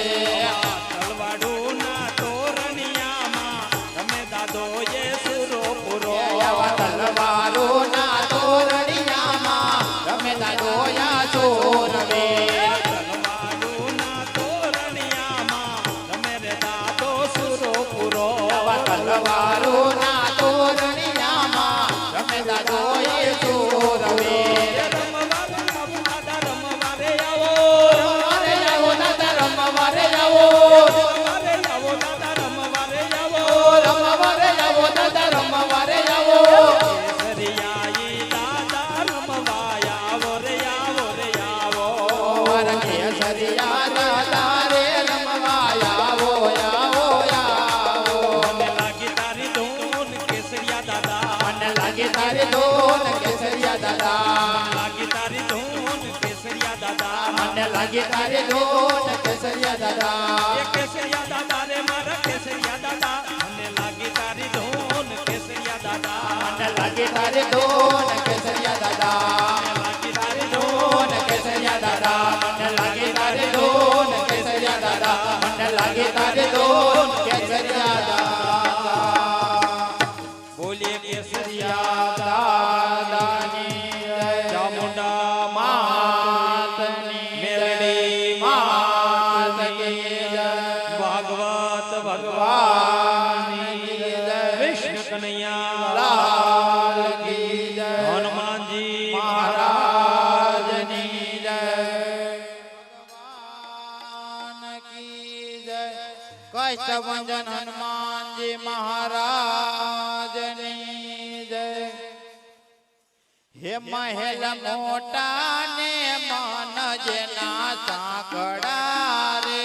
તલવાડું ના તોરણિયામાં તમે દાદો એ સુરો પૂરો આવા તલવારો ના તોરણિયામાં રમે દાદો યા ચોરવે તલવાડું ના તોરણિયામાં તમે રે દાદો સુરો પૂરો આવા તલવારો ના તોરણિયામાં રમે દાદો એ ચોરવે રમવા દાદા રમવા રે આવો રમવારે આવો દાદા રમવારે આવો રમવા રે આવો દાદા રમવા રે આવો રમવારે આવો દાદા રમવારે આવો કેસરિયાઈ દાદા રમવા આવો રે આવો રે આવો મારા કેસરિયા દાદા રે રમવા આવો આવો આવો મને લાગી તારી ધૂન કેસરિયા દાદા મને લાગે તારે દોન કેસરિયા દાદા લાગી તારી ધૂન કેસરિયા દાદા મને લાગે તારે દોન કેસરિયા દાદા એ કેસરિયા દાદા રે મારા કેસરિયા દાદા મને લાગી તારી ધૂન કેસરિયા દાદા મને લાગે તારે દોન કેસરિયા દાદા મને લાગી તારી ધૂન દોન કેસરિયા દાદા મને લાગે તારે દોન કેસરિયા દાદા મને લાગે તારે દોન કેસરિયા દાદા બોલીએ કેસરિયા દાદાની જય ચામુંડા માતની મેલડી માત કી જય ભગવાનની જય. કૃષ્ણ કનૈયા લાલ કી જય. હનુમાનજી મહારાજની જય. ભગવાન કી જય. કષ્ટભંજન હનુમાનજી મહારાજની જય. હે મહેલ મોટા ને મન જેના સાંકડા રે.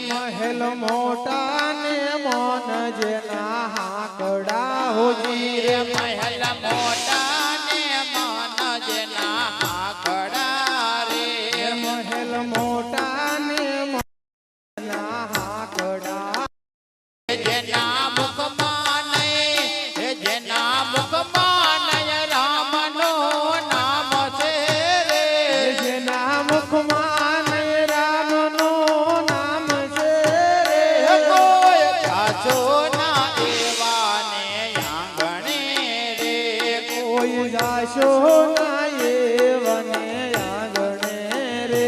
મહેલ મોટા ને મોન જેના હાકડા હોજી રે મહેલ મોટા ને મન જેના આંકડા રે. મહેલ મોટા ને મોના હાકડા જેના મુખમાં નહીં હે જેના મુખમાં નહીં રામનો નામ છે રે. જેના મુખમાં રામનો નામ છે રે. કોઈ સાચો ના એવાને આંગણે રે. કોઈ જાશો ના એવને આંગણે રે.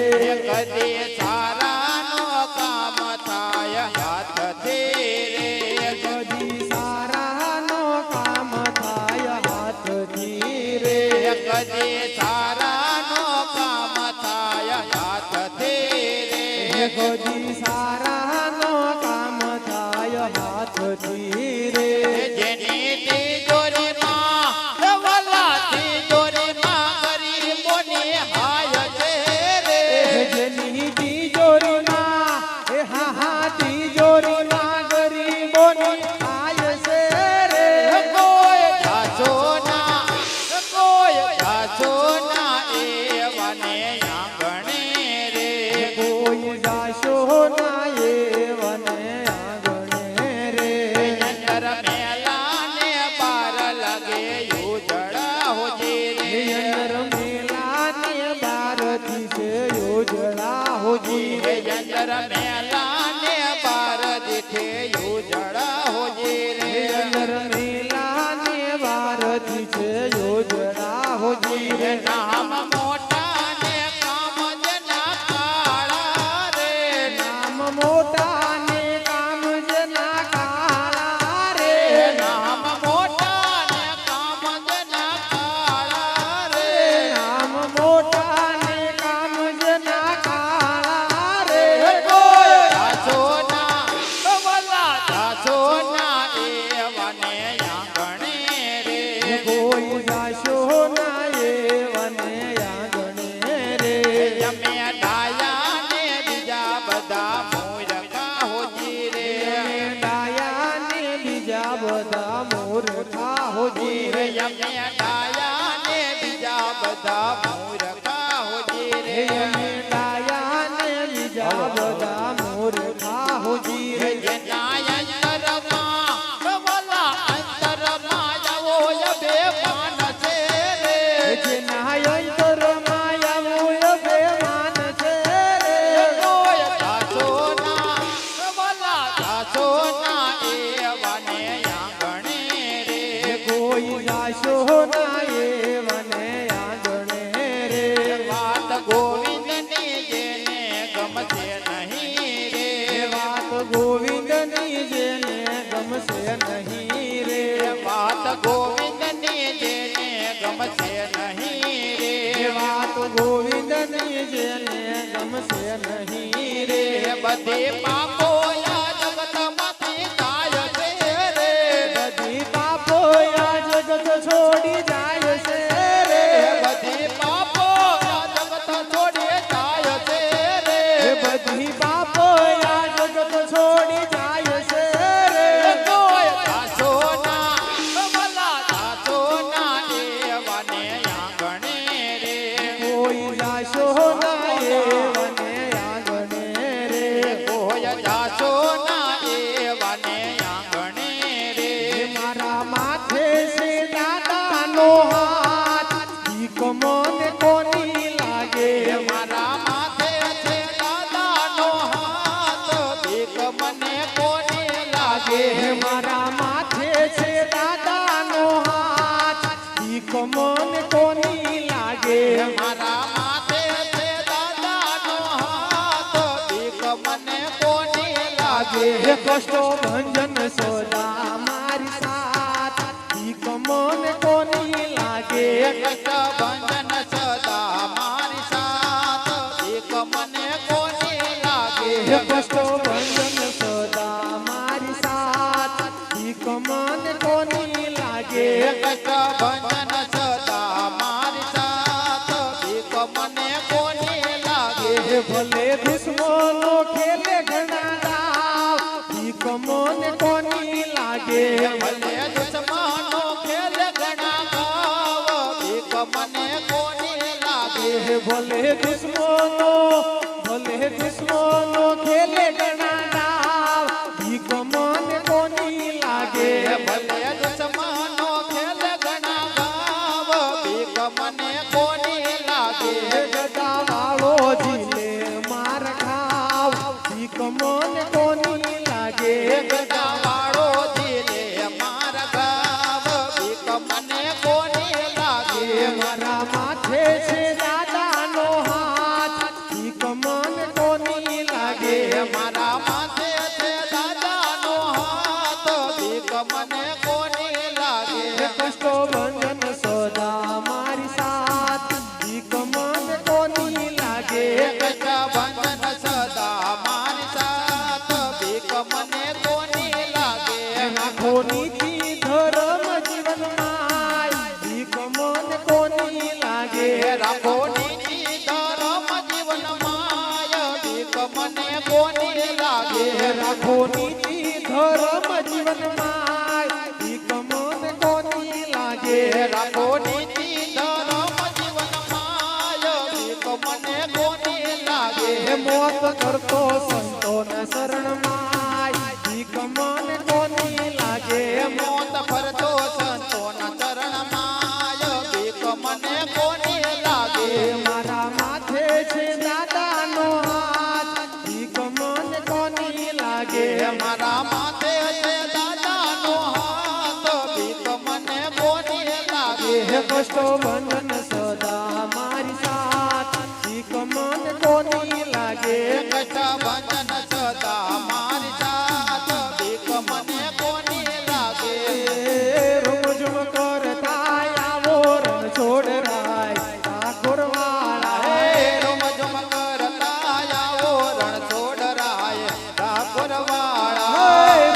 કદી સારાનો કામ થાય હાથથી રે. કદી સારાનો કામ થાય હાથથી રે. કદી સારાનો કામ થાય હાથથી રે. કદી સારાનો કામ થાય હાથથી રે. જેની તિજોરીમાં વલા તિજોરીમાં ગરીબોની હાય છે રે. જેની તિજોરીમાં એ હા હા તિજોરીમાં ગરીબોની આય છે રે. કોઈ જાચો ના એવાને આંગણે રે. કોઈ જાશો ના એવને આંગણે રે. અંદર મેલાને બાર લાગે ઉજળા હોજી રે. અંદર મેલાને બારથી છે યોજળા હોજી રે. અંદર મેલાને બાર દીઠે ઉજળા હોજી રે. અંદર મેલાને બારથી છે યોજળા હોજી રે. નામ મોટા ને કામ જના કાળા રે. નામ મોટા ને કામ જના કાળા રે. નામ મોટા ને કામ જના કાળા રે. નામ મોટા ને કામ જના કાળા રે. કોઈ જાચો ના વલા જાચો ના એવાને આંગણે રે. કોઈ જાશો ના એવને આંગણે રે. અમે ડાયા ને બીજા બધા મૂર્ખા હોજી રે. ડાયા ને બીજા બધા મૂર્ખા હોજી રે. અમે ડાયા ને બીજા બધા મૂર્ખા હોજી રે. ડાયા ને બીજા બધા મૂર્ખા હોજી રે. જેના અંતરમાં વલા અંતરમાં આવો બેમાન છે રે. જેના અંતરમાં આવો બેમાન છે રે. કોઈ જાચો ના વલા જાચો ના એવાને આંગણે રે. કોઈ જાશો ના એવને આંગણે રે. વાત ગોવિંદની જેને ગમશે નહીં રે. વાત ગોવિંદની જેને ગમશે નહીં રે. વાત ગોવિંદની જેને ગમશે નહીં રે. વાત ગોવિંદની જેને ગમશે નહીં રે. બધી પાપો યા જગતમાંથી જાય છે રે. બધી પાપો આ જગત છોડી જાય છે રે. બધી પાપો યા જગત છોડી જાય છે રે. બધી પાપો આ જગત છોડી જાય છે રે. કોઈ જાચો ના વલા જાચો ના એવાને આંગણે રે. કોઈ જાશો ના એવને આંગણે રે. કોઈ જાચો ના એવાને આંગણે રે. મારા માથે છે દાદાનો હાથ. ભીખ મને કોની લાગે. મારા માથે છે દાદાનો હાથ. ભીખ મને કોની લાગે. મારા માથે છે દાદાનો હાથ. ભીખ મને કોની લાગે. મારા માથે છે દાદાનો હાથ. ભીખ મને કોની લાગે. હે કષ્ટો ભંજન સદા મારી સાથ ભીખ મને કોની લાગે કષ્ટ ભંજન સદા મારી સાથ ભીખ મને કોની લાગે હે કષ્ટો ભંજન સદા મારી સાથ ભીખ મને કોની લાગે કષ્ટ ભંજન સદા મારી સાથ ભીખ મને કોની લાગે હે ભલે દુશ્મનો ખેલે ઘણા દાવ ભીખ મને કોની લાગે ભલે દુશ્મનો ખેલ ઘણા ગાવ ભીખ મને કોની લાગે હે ભલે દુશ્મનો ખેલે ઘણા દાવ ભીખ મને કોની લાગે ભલે દુશ્મનો ખેલ ઘણા ગાવ ભીખ મને કોની લાગે હે ગદા વાળો જીલે માર ખાવ ભીખ મને કોની લાગે ગદા વાળો જીલે માર ગાવ ભીખ મને કોની લાગે મારા માથે છે દાદાનો હાથ ભીખ મને કોની લાગે મારા માથે છે દાદાનો હાથ ભીખ મને કોની લાગે હે કષ્ટો ભંજન સદા મારી સાથ ભીખ મને કોની લાગે કષ્ટ ભંજન સદા મારી સાથ ભીખ મને કોની લાગે રાખો નીતિ ધર્મ જીવનમાં ભીખ મને કોની લાગે રાખો નીતિ ધર્મ જીવન માય ભીખ મને કોની લાગે રાખો નીતિ ધર્મ જીવનમાં ભીખ મને કોની લાગે રાખો નીતિ ધર્મ જીવન માય ભીખ મને કોની લાગે હે મોત કરતો સંતોન શરણમાં ભીખ મને કોની લાગે મોત ફરતો સંતોના ચરણ માય ભીખ મને કોની લાગે મારા માથે છે દાદાનો હાથ ભીખ મને કોની લાગે મારા માથે છે દાદાનો હાથ ભીખ મને કોની લાગે હે કષ્ટો બંધન સદા મારી સાથ ભીખ મને કોની લાગે કષ્ટ ભંજન સદા મારી સાથ ભીખ મને કોની લાગે રોજમ કરતા આવો રણ છોડ રાય ઠાકોર વાળા હે રોમ જોમ કરતા આવો રણ છોડ રાય ઠાકોર વાળા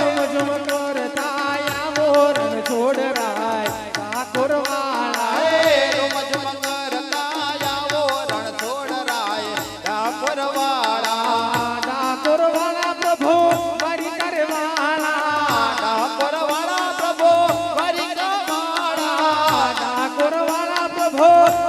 રોજમ કરતા આવો રણ છોડ રાય ઠાકોર વાળા હે રોમ જોમ કરતા આવો રણ છોડ રાય ઠાકોર વાળા ઠાકોર વાળા પ્રભુ મારી કરવાળા ઠાકોર વાળા પ્રભુ વરી ગવાળા ઠાકોર વાળા પ્રભુ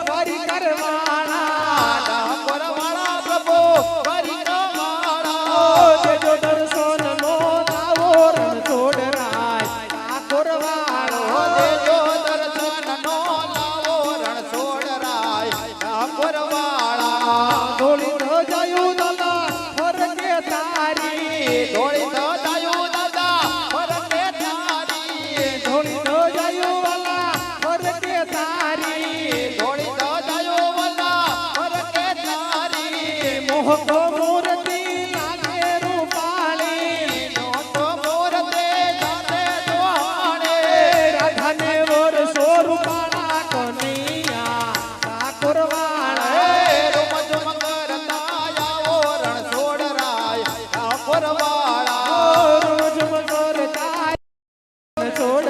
મારી કરવાળા ઠાકોર વાળા પ્રભુ વરી ગવાળા દેજો દર્શન નો આવો રણ છોડ રાય ઠાકોર વાળો દેજો દર્શન નો લાવો રણ છોડ રાય ઠાકોર વાળા ધોળી તો જાયું દાદા ફરકે તારી ધોળી તો જાયું દાદા ફરકે તારી ધોળી તો જાયું વાલા ફરકે તારી ધોળી તો જાયું વલા ફરકે તારી મોહક મૂર્તિ લાગે રૂપાળી નોટો મોરતે જાતે દોહાણે રાધાને વરસો રૂપાળા કનૈયા ઠાકોર વાળા હે રૂમ ઝુમ કરતા આવો રણ છોડ રાય ઠાકોર વાળા રોજ કરતા છોડ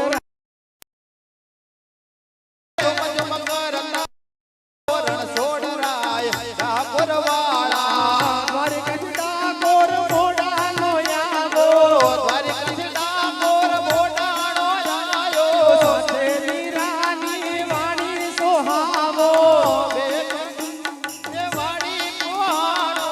રૂમ ઝુમ કરતા રણ છોડ રાય ઠાકોર વાળા મારે કચડા કોર મોડા નો આવો દ્વારિકાથી ડાકોર મોટાણો આયો સાથે મીરાની વાણી સોહાવો એ વાડી કુહાણો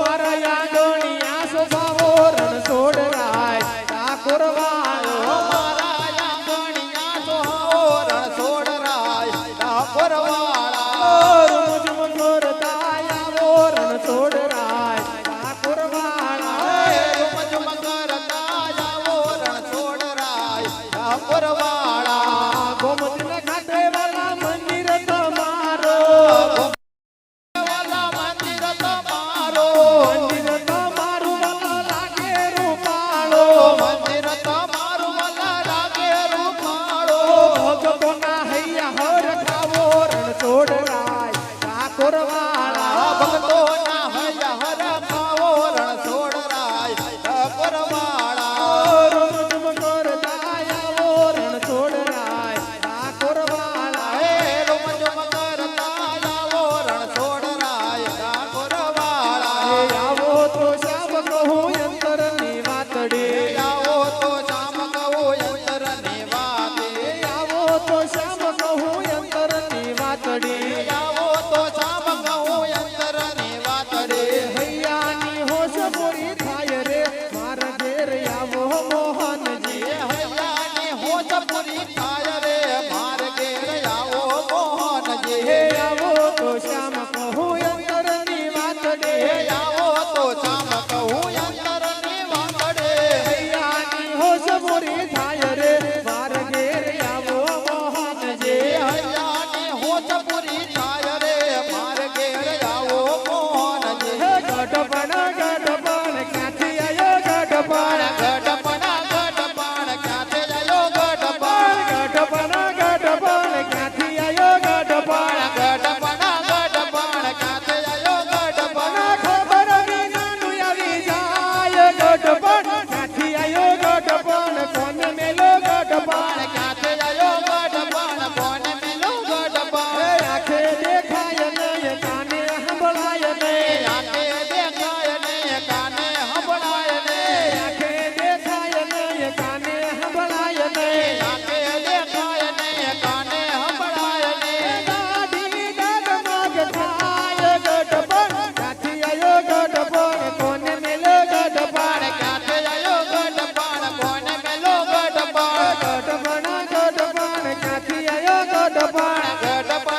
મારા યાદોણિયા સ્વભાવો રણ છોડ રાય ઠાકોર વાળો મારા આંગણિયા સોહાવો રણ છોડ રાય ઠાકોર વાળા રોજ કરતા આવો રણ છોડ રાય ઠાકોર વાળા રૂમ ઝુમ કરતા આવો રણ છોડ રાય ઠાકોર વાળા ગોમતીના ઘાટે વાલા મંદિર તમારો વાલા મંદિર તમારો મંદિર તમારું વાલા લાગે રૂપાળો વાતડી આવો તો શામ કહું અંતરની વાતે આવો તો શ્યામ કહું અંતરની વાતડી આવો તો શામ કહું અંતરની વાતડે હૈયાની હોશ પૂરી થાય રે મારા ઘેર આવો મોહનજી હૈયાની હોશ પૂરી થાય રે માર ઘેર આવો મોહનજી હે આવો તો શ્યામ કહું અંતરની વાતડી આવો તો શામ કહું અંતરની વાતડે હૈયાની હોશ પૂરી થાય રે મારા ઘેર આવો મોહનજી હૈયાની હોશ પૂરી થાય રે માર ઘેર આવો મોહનજી હે ગઢપણ ક્યાંથી આયો ગઢપણ ગઢપણ ક્યાંથી આયો ગઢપણ ગઢપણ ક્યાંથી આયો ગઢપણ ગઢપણ ક્યાંથી આયો ગઢપણ ખબર વિનાનું આવી જાય ગઢપણ ક્યાંથી આયો ગઢપણ કોને મેલો ગઢપણ ક્યાંથી આયો ગઢપણ કોને મેલો ગઢપણ આંખે દેખાય નહીં કાને સંભળાય નહીં આંખે દેખાય ને કાને સંભળાય ને આંખે દેખાય નહીં કાને સંભળાય નહીં આંખે દેખાય ને કાને સંભળાય ને દાઢી ડગમગ થાય ગઢપણ ક્યાંથી આયો ગઢપણ કોને મેલો ગઢપણ ક્યાંથી આયો ગઢપણ કોને મેલો ગઢપણ ગઢપણ ક્યાંથી આયો ગઢપણ ગઢપણ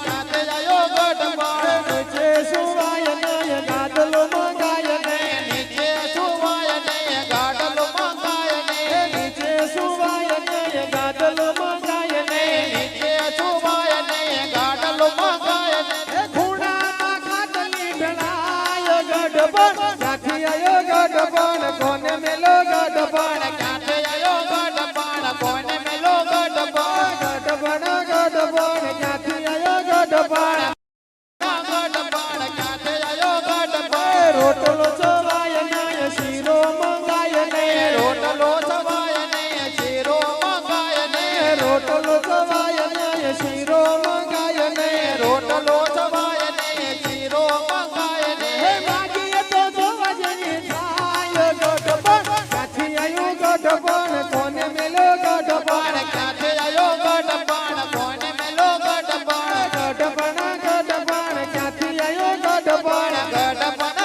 ક્યાંથી આયો ગઢપણ નીચે સુવાય નહીં ગાદલો મંગાય નહીં નીચે સુવાય ને ગાડલો મંગાય ને નીચે સુવાય નહીં ગાદલો મંગાય નહીં નીચે સુવાય ને ગાડલો મંગાય ને એ ખૂણામાં ખાટલી ઢળાય ગઢપણ ક્યાંથી આયો ગઢપણ કોને મેલો ગઢપણ ક્યાંથી આયો ગઢપણ કોને મેલો ગઢપણ ગઢપણ ક્યાંથી આયો ગઢપણ ગઢપણ ક્યાંથી આયો ગઢપણ રોટલો ચવાય નહીં શીરો મંગાય નહીં રોટલો સવાય ને શીરો મંગાય ને રોટલો ચવાય નહીં શીરો મંગાય નહીં રોટલો સવાય ને શીરો મંગાય ને હે માગીએ તો જોવા જઈએ થાય ગઢપણ ક્યાંથી આયો ગઢપણ કોને મેલો ગઢપણ ક્યાંથી આયો ગઢપણ કોને મેલો ગઢપણ ગઢપણ ક્યાંથી આયો ગઢપણ ગઢપણ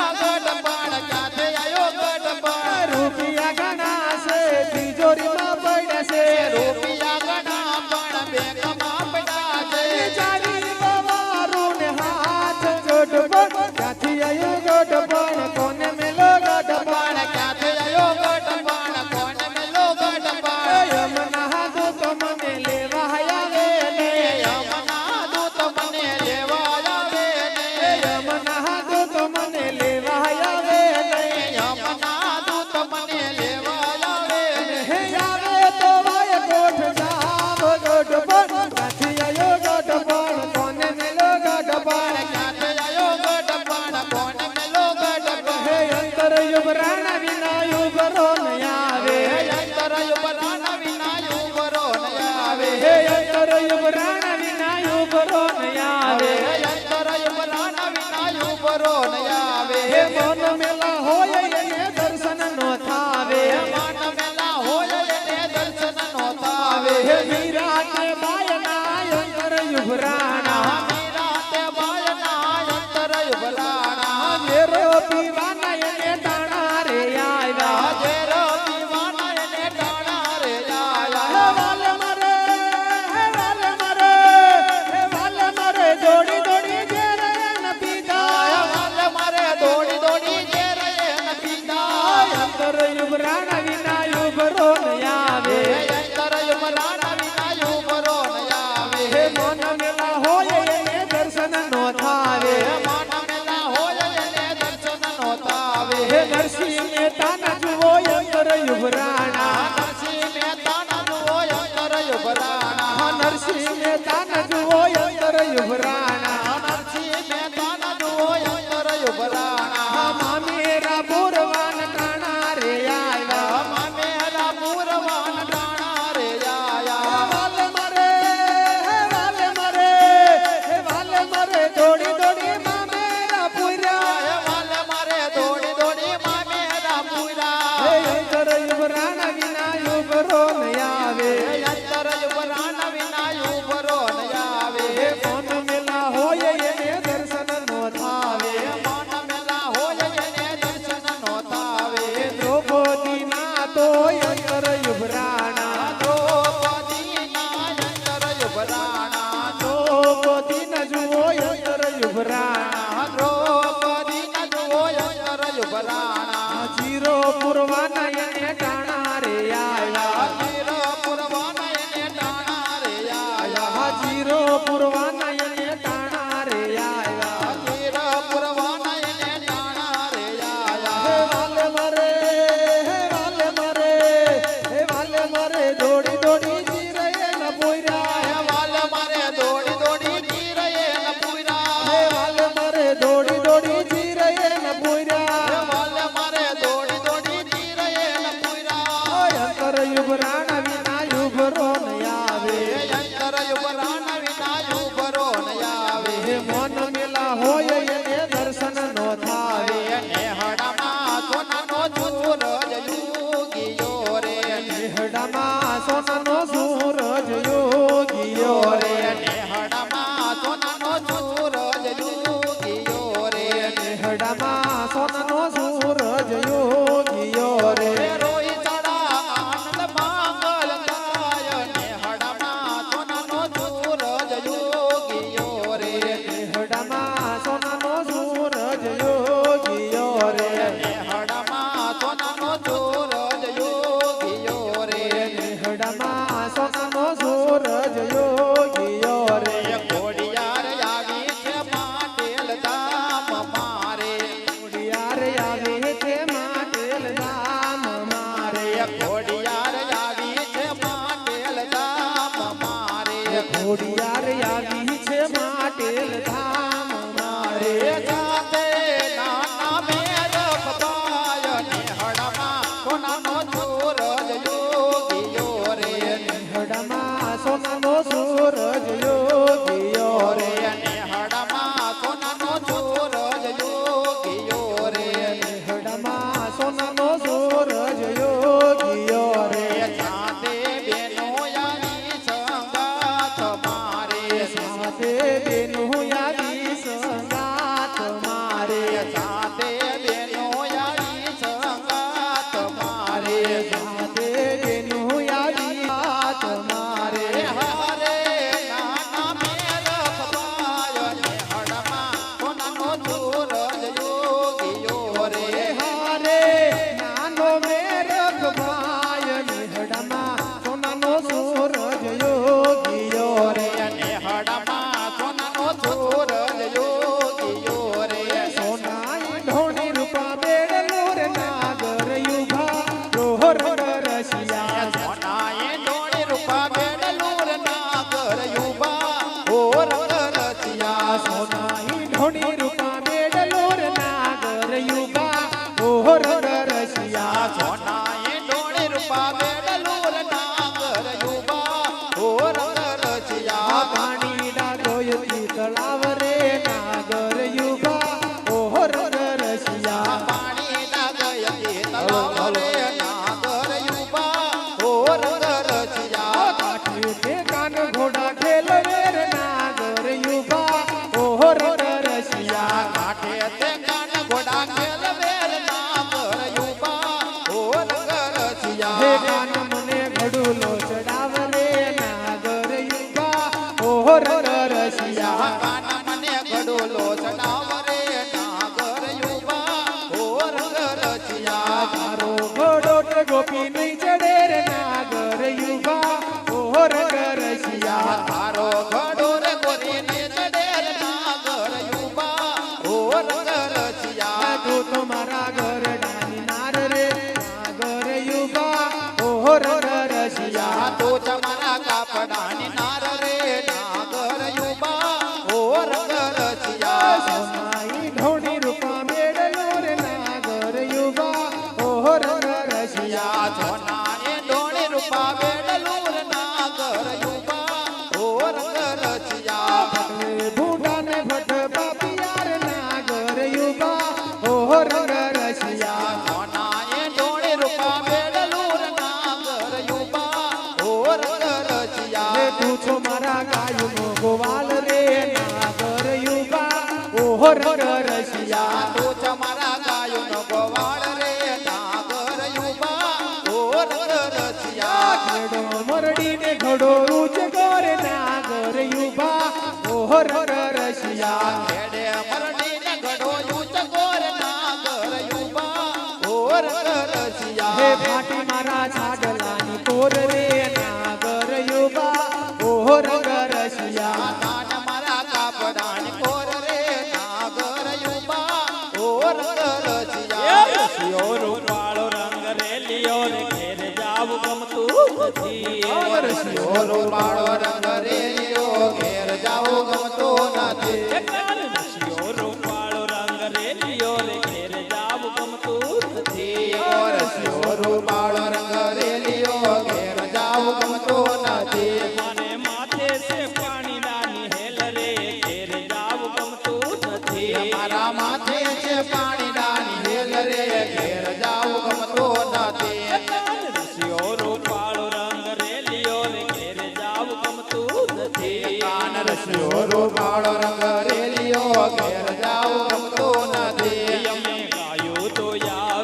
ક્યાંથી આયો ગઢપણ રૂપિયા ઘણા છે તિજોરીમાં પડ્યા છે રૂપિયા ઘણા પણ બેંકમાં પડ્યા છે ચાલી બવારું ને હાથ ગઢપણ ક્યાંથી આયો ગઢપણ કોને મેલો ગઢપણ ક્યાંથી આયો ગઢપણ કોને મેલો ગઢપણ યમના દૂત મને લેવા આવે ને યમના દૂત મને લેવા આવે ને યમના દૂત મને લેવા આવે ને યમના દૂત મને લેવા આવે ને હે આવે તો વાય કોઠ જાવ ગઢપણ ક્યાંથી આયો ગઢપણ કોને મેલો ગઢપણ ક્યાંથી આયો ગઢપણ કોને મેલો ગઢપણ હે અંતર યુબરાણા વિના યુબરો ન આવે અંતર યુબરાણા વિના યુબરો ન આવે હે અંતર યુબરાણા વિના યુબરો ન આવે અંતર યુબરાણા વિના યુબરો ન આવે હે મન મેલા હોય એને દર્શન નો થાવે માન મેલા હોય એને દર્શન નો થાવે હે વિરાટ બાયના અંતર યુબરાણા રાતે બાયના અંતર યુબરાણા મેરો પીવાના એને તાણા રે આવ્યા જેરો પીવાના એને ટાણા રે હે આયા વાલે મરે હે વાલે મરે હે વાલે મરે દોડી દોડી ઘેર ન પીધા વાલે મારે દોડી દોડી જે રે ન પીતા અંતર યુબરાણા વિના યુબરો ન આવે અંતર યુબરાણા વિના યુબરો ન આવે હે મન મેલા હોય એને દર્શન નો થાવે માન મેલા હોય એને દર્શન નો થાવે હે નરસિંહ મહેતા ના જુઓ અંતર યુબરાણા નરસિંહ મહેતા ના જુઓ અંતર યુબરાણા હા નરસિંહ મહેતા ના જુઓ અંતર યુબરાણા નરસિંહ મહેતા ના જુઓ અંતર યુબરાણા હા મામેરા બોરવાન તાણા રે આવ્યા મેરા પૂરવાન ટાણા રે આયા વાલે મરે હે વાલે મરે હે વાલે મરે દોડી દોડી મામેરા પૂર્યા વાલે મારે દોડી દોડી માં મેરા પૂરા યુવરાણ વિના યુવરો ન આવે અંતર યુવરાણ વિના યુવરો ન આવે એ મન મેલા હોય એને દર્શન નો થાવે મન મેલા હોય એને દર્શન નો થાવે દ્રૌપદી ના તો અંતર યુવરાણા દ્રૌપદીના અંતર યુવરાણા દ્રૌપદી ન જુઓ અંતર યુવરાણા દ્રૌપદી ન જુઓ અંતર યુવરાણા જીરો પુરવાના એને ટાણા રે આવ્યા તીર પુરવાના એને ટાણા રે આયા જીરો પુરવાના એને ટાણા રે આવ્યા તીર પુરવાના એને ટાણા રે આયા હે વાલે મરે હે વાલે મરે દોડી દોડી જીરે ન પોયરા વાલ મારે દોડી દોડી તીર એને પૂરા હે વાલે મરે દોડી દોડી જીરે ન પોયરા વાલ મારે દોડી દોડી તીર એને પૂરા અંતર યુવરાણ વિના યુવરો ન આવે અંતર યુવરાણા વિના યુવરો ન આવે હે મન મેલા હોય એને દર્શન નો થાવે નેહડામાં સોનાનો સૂરજ યુગીયો રે નેહડામાં સોનાનો સૂરજ યોગીયો રે નેહડામાં સોનાનો સૂરજ યુગીયો રે નેહડામાં સોનાનો સૂરજ યોગીયો રે રોઈ ચડા આનંદ માંગલ ગાય નેહડામાં સોનાનો સૂરજ યુગીયો રે નેહડામાં સોનાનો સૂરજ યોગીયો રે નેહડામાં સોનાનો સૂરજ યુગીયો રે નેહડામાં સોનાનો સૂરજ યોગીયો રે ઘોડિયાર આવી છે પાટેલ ધામ મારે ઘોડિયાર આવે તે માટેલ ધામ મારે ઘોડિયાર આવી છે પાટેલ ધામ મારે ઘોડિયાર આવી છે માટેલ ધામ મારે જાતે નાના મેર પપાય નેહડામાં સોનાનો સૂરજ યોગીયો રે નેહડામાં સોનાનો સૂરજ યોગીયો રે નેહડામાં સોનાનો સૂરજ યોગીયો રે નેહડામાં સોનાનો સૂરજ યોગીયો રે જાતે બેનો યારી સંગાત મારે સાથે બેનું યાદી સંગાત મારે જાતે બેનો યારી સંગાત મારે સાથે બેનું યાદી વાત મારે હારે નાના મેર પપાય નેહડામાં સોનાનો સૂરજ યોગીયો રે હારે નાનો મેરખ ભાઈ નેહડામાં સોનાનો સૂરજ યોગીયો રે નેહડામાં સોનાનો સૂરજ યોગીયો રે સોનાઈ ઢોણી રૂપા બેડલું રે નાગર યુભા રોહર રસિયા સોનાએ ડોળી રૂપા બેડલું રે નાગર યુબા ઓર રસિયા સોનાઈ ઢોણી રૂપા બેડલું રે નાગર યુભા રોહર રસિયા સોનાએ ડોળી રૂપા બેડલું રે નાગર યુબા ઓર રસિયા પાણી ડાગોયતી તળાવ રે નાગર યુભા ઓહર રસિયા પાણી નાગયતી તળાવ રે નાગર યુબા ઓર રસિયા કાઠે તે કાન ઘોડા ખેલવે રે નાગર યુભા ઓહર રસિયા કાઠે તે કાન ઘોડા ખેલવેર નાગર યુબા ઓર હે રસિયા કાન મને ઘડુલો ચડાવ રે નાગર યુભા ઓહર રસિયા કાન મને ગડોલો ચડાવ રે નાગર યુબા ઓર રસિયા તારો ઘોડો તે ગોપી નહીં ચડે રે નાગર યુભા ઓહર રસિયા તારો ઘડો રે ગોરી ને ચડેર નાગર યુબા ઓર રસિયા તું તો મારા ઘર ડાની નાર રે નાગર યુભા ઓહર રસિયા તો તમારા કાપડાની નાર રે નાગર યુબા ઓર રસિયા સોનાઈ ઢોણી રૂપા બેડલો રે નાગર યુભા ઓહર રસિયા સોનાએ ડોળી રૂપા બેડલું રે નાગર યુબા ઓર રસિયા ભટવે ભૂંડા ને ભટ પાપિયાર નાગર યુભા ઓહર રસિયા સોનાએ ડોળી રૂપા બેડલું તું છો મારા ગાયનો ગોવાલ રે નાગર યુગા ઓહો રંગ રસિયા તું છે મારા ગાયોનો ગોવાળ રે નાગર યુબા ઓ રંગ રસિયા ઘડો મરડીને ઘડો રૂચ ગોર નાગર યુગા ઓહો રંગ રસિયા ખેડે મરડીને ઘડો યુચ ગોર નાગર યુબા ઓ રંગ રસિયા હે ફાટી મારા છાડલાની કોર રે નાગર યુગા ઓહો રંગ રસિયા નાન મારા કાપડાની કોર રે નાગર યુબા ઓ રંગ રસિયા રસિયો રૂપાળો રંગ રેલિયો રે ઘેર જાવું ગમતું નથી રસિયો રૂપાળો રંગ રેલિયો ઘેર જાવું ગમતું નથી રસિયો રૂપાળો રંગ રેલિયો રે ઘેર જાવું ગમતું નથી રસિયો રૂપાળો રંગ રેલિયો ઘેર જાવું ગમતું નથી મને માથે છે પાણી નાની હેલ રે ઘેર જાવું ગમતું નથી મારા માથે છે પાણી ડાની હેલ રે ઘેર જાવું ગમતું નથી રસિયો રૂપાળો રંગ રેલિયો રે ઘેર જાવું ગમતું નથી કાન રસિયો રૂપાળો રંગ રેલિયો ઘેર જાવું ગમતું નથી અમે ગાયું તો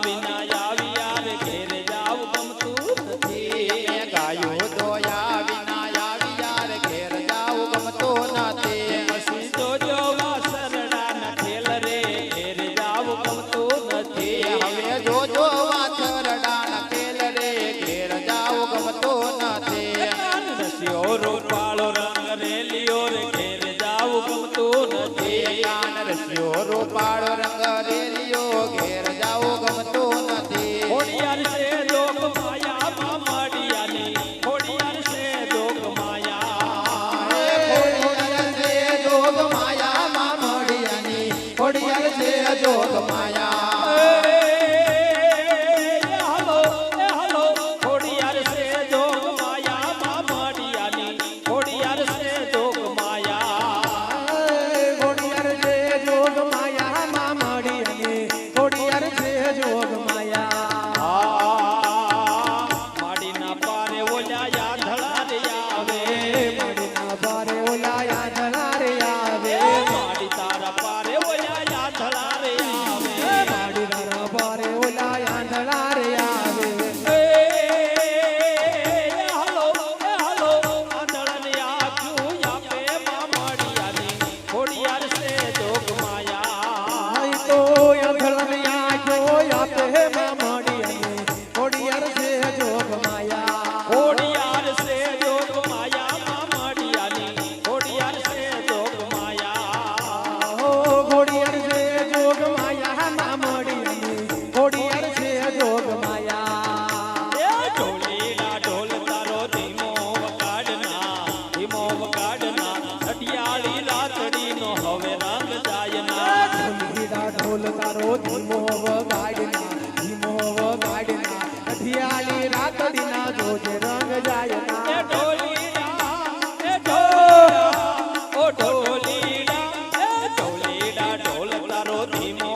વિના આવ્યા રે ઘેર જાવું ગમતું નથી મેં ગાયું દોયા વિના આવી યાર ઘેર જાવું ગમતું નથી પછી જોજો વાસરડા ના ખેલ રે ઘેર જાવું ગમતું નથી હવે જોજો વાછરડાના ખેલ રે ઘેર જાવું ગમતું નથી રસિયો રૂપાળો રંગ રેલિયો રે ઘેર જાવું ગમતું નથી કાન રસિયો રૂપાળો રંગ રેલિયો ઘેર જાવું ગમતું નથી ખોડિયાર છે જોગ માયા મામડિયાની ખોડિયાર છે જોગ માયા ખોડિયાર છે જોગ માયા મામડિયાની ખોડિયાર છે જોગ માયા હાલો ખોડિયાર છે જોગ માયા મામડિયાની ખોડિયાર છે જોગ માયા ઘોડિયાર છે જોગ માયા મામડી અને ઘોડિયાર છે જોગ માયા માડીના પારે ઓલ્યા યાધળા રે આવે મડીના બારે ઓલાયા ધલારે આવે માડી તારા પારે ઓલ્યા યાધળા રે આવે માડીના બારે ઓલાયા ધલારે આવે હાલો આંધળાને આખ્યું આપે મામડિયાની ખોડિયાર છે જોગ માયા આઈ તો અધળમિયા જો આપે મામડી અને ઘોડિયાર છે જોગ માયા ખોડિયાર છે જોગ માયા મામડિયાની ખોડિયાર છે જોગ માયા ઓ ઘોડિયાર છે જોગ માયા મામડી અને ઘોડિયાર છે જોગ માયા એ ઢોલીડા ઢોલ તારો ધીમો વગાડના અટિયાળી રાતડીનો હવે રંગ જાયના ઢોલીડા ઢોલ તારો ધીમો વગાડના અઠિયાળી રાતડીના જોજે રંગ એ જાયના ઢોલીડા ઢોલ તારો ધીમો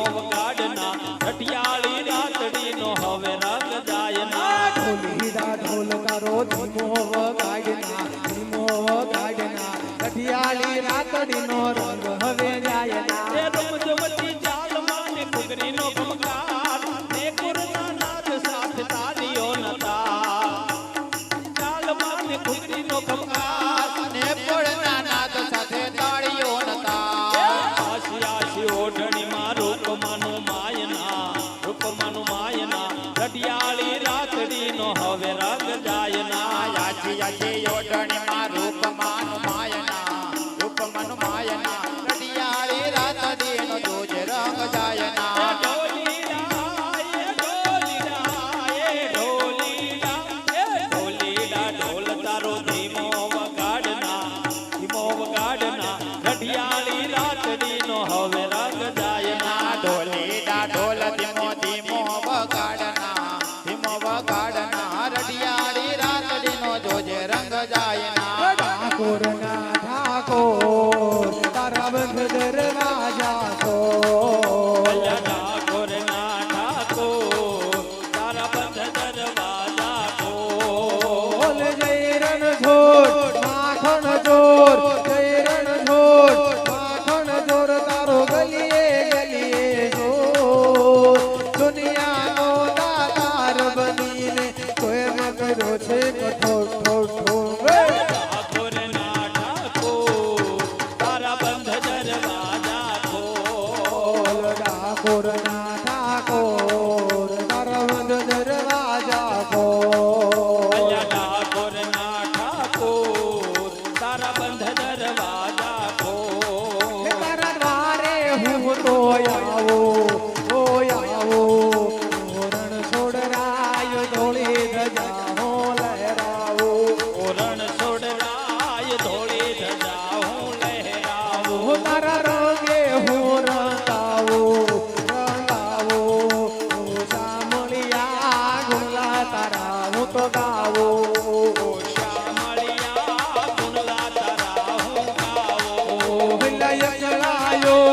વગાડના અટિયાળી રાતડીનો હવે રંગ જાયના ઢોલીડા ઢોલ તારો ધીમો વગાડના અઠિયાળી રાતડીનો રંગ હવે જાયના એ રમઝમતી ચાલમાં ને ઘૂઘરીનો ઘમકાર ને કુરના નાદ સાથે તાળીઓ નતા ચાલમાં ને ઘૂઘરીનો ઘમકાર ને પડના નાદ સાથે તાળીઓ નતા આશી આશી ઓઢણીમાં રૂપમાનું માયના રડિયાળી રાતડીનો હવે રંગ જાયના યાચી યાચી ઓઢણીમાં રૂપમાનું માયના રડિયાળી રાતડીનો જોજે રંગ જાયના ઢોલીડા ઢોલ તારો ધીમો વગાડના રડિયાળી રાતડીનો હવે રંગ જાયના ઢોલીડા ઢોલ ધીમો ધીમો વગાડના રડિયાળી રાતડીનો જોજે રંગ જાયના છે કઠોર ઠોર ઠોર રે. ઠાકોર ના ઠાકોર તારા બંધ દરવાજા ખોલ. ઠાકોરના ઠાકોર તારા બંધ દરવાજા ખોલ. અલ્યા ઠાકોર ના ઠાકોર તારા બંધ દરવાજા ખોલ. તારા દ્વારે હું તો આવું રણ છોડરાય ધોળી ધજા હો લહેરાવું. ઓરણ છોડરાય ધોળી ધજા હું લહેરાવું. હું તારા રંગે હું રંગાવું હું સામળિયા ગુણલા તારા હું તો ગાવું. શ્યામળિયા ગુણલા તારા હું ગાવું. લયકળાયો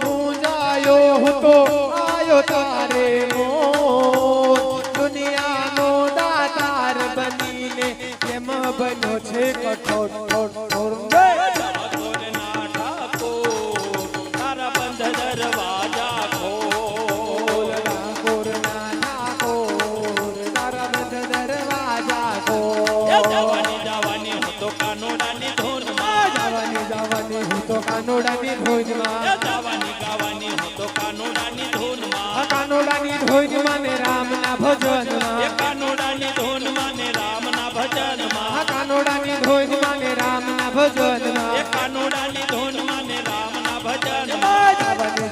મુંજાયો હું તો આયો તારે મોર. દુનિયાનો દાતાર બનીને કેમ બન્યો છે કઠોર ઠોર ઠોર રે. ઠાકોર ના ઠાકોર તારા બંધ દરવાજા ખોલ. ઠાકોરના ઠાકોર તારા બંધ દરવાજા એ ખોલ. જવાની જવાની હું તો કાનોડાની ધૂનમાં. જવાની હું તો કાનોડાની ધોજમાં. એ જવાની ગાવાની હું તો કાનોડાની ધૂનમાં. કાનોડાની ધોજમાં ને રામના એ ભજનમાં. કાનોડાની ધૂનમાં ને રામના ભજનમાં. કાનોડાની ધોજમાં ને રામના એ ભજનમાં. કાનોડાની ધૂનમાં ને રામના ભજનમાં.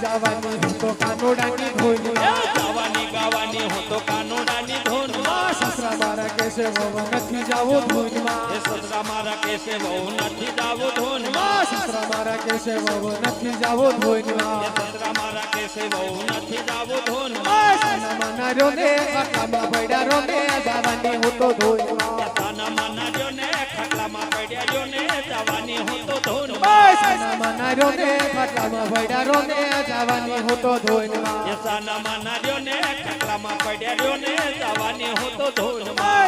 જવાની હું તો કાનોડાની એ ધોજમાં. જવાની ગાવાની હું તો કાનોડાની ધૂનમાં. સસરા મારા કેસે વહુ નથી જાવું ધોજમાં. એ સસરા મારા કેસે બહુ નથી જાવું ધૂનમાં. સસરા મારા કેસે વહુ નથી જાવું એ ધોજમાં. સસરા મારા કેસે બહુ નથી જાવું ધૂનમાં. મના રહ્યો ને કાકામાં પડ્યા રહ્યો ને જવાની હું તો ધોજમાં. તાના માના જો ને ખાટલામાં પડ્યા જો ને જવાની હું તો ધૂનમાં. મના રહ્યો ને ખાટલામાં પડ્યા રહ્યો ને જવાની હું તો ધોજમાં. એ સાના માના જો ને ખાટલામાં પડ્યા જો ને જવાની હું તો ધૂનમાં.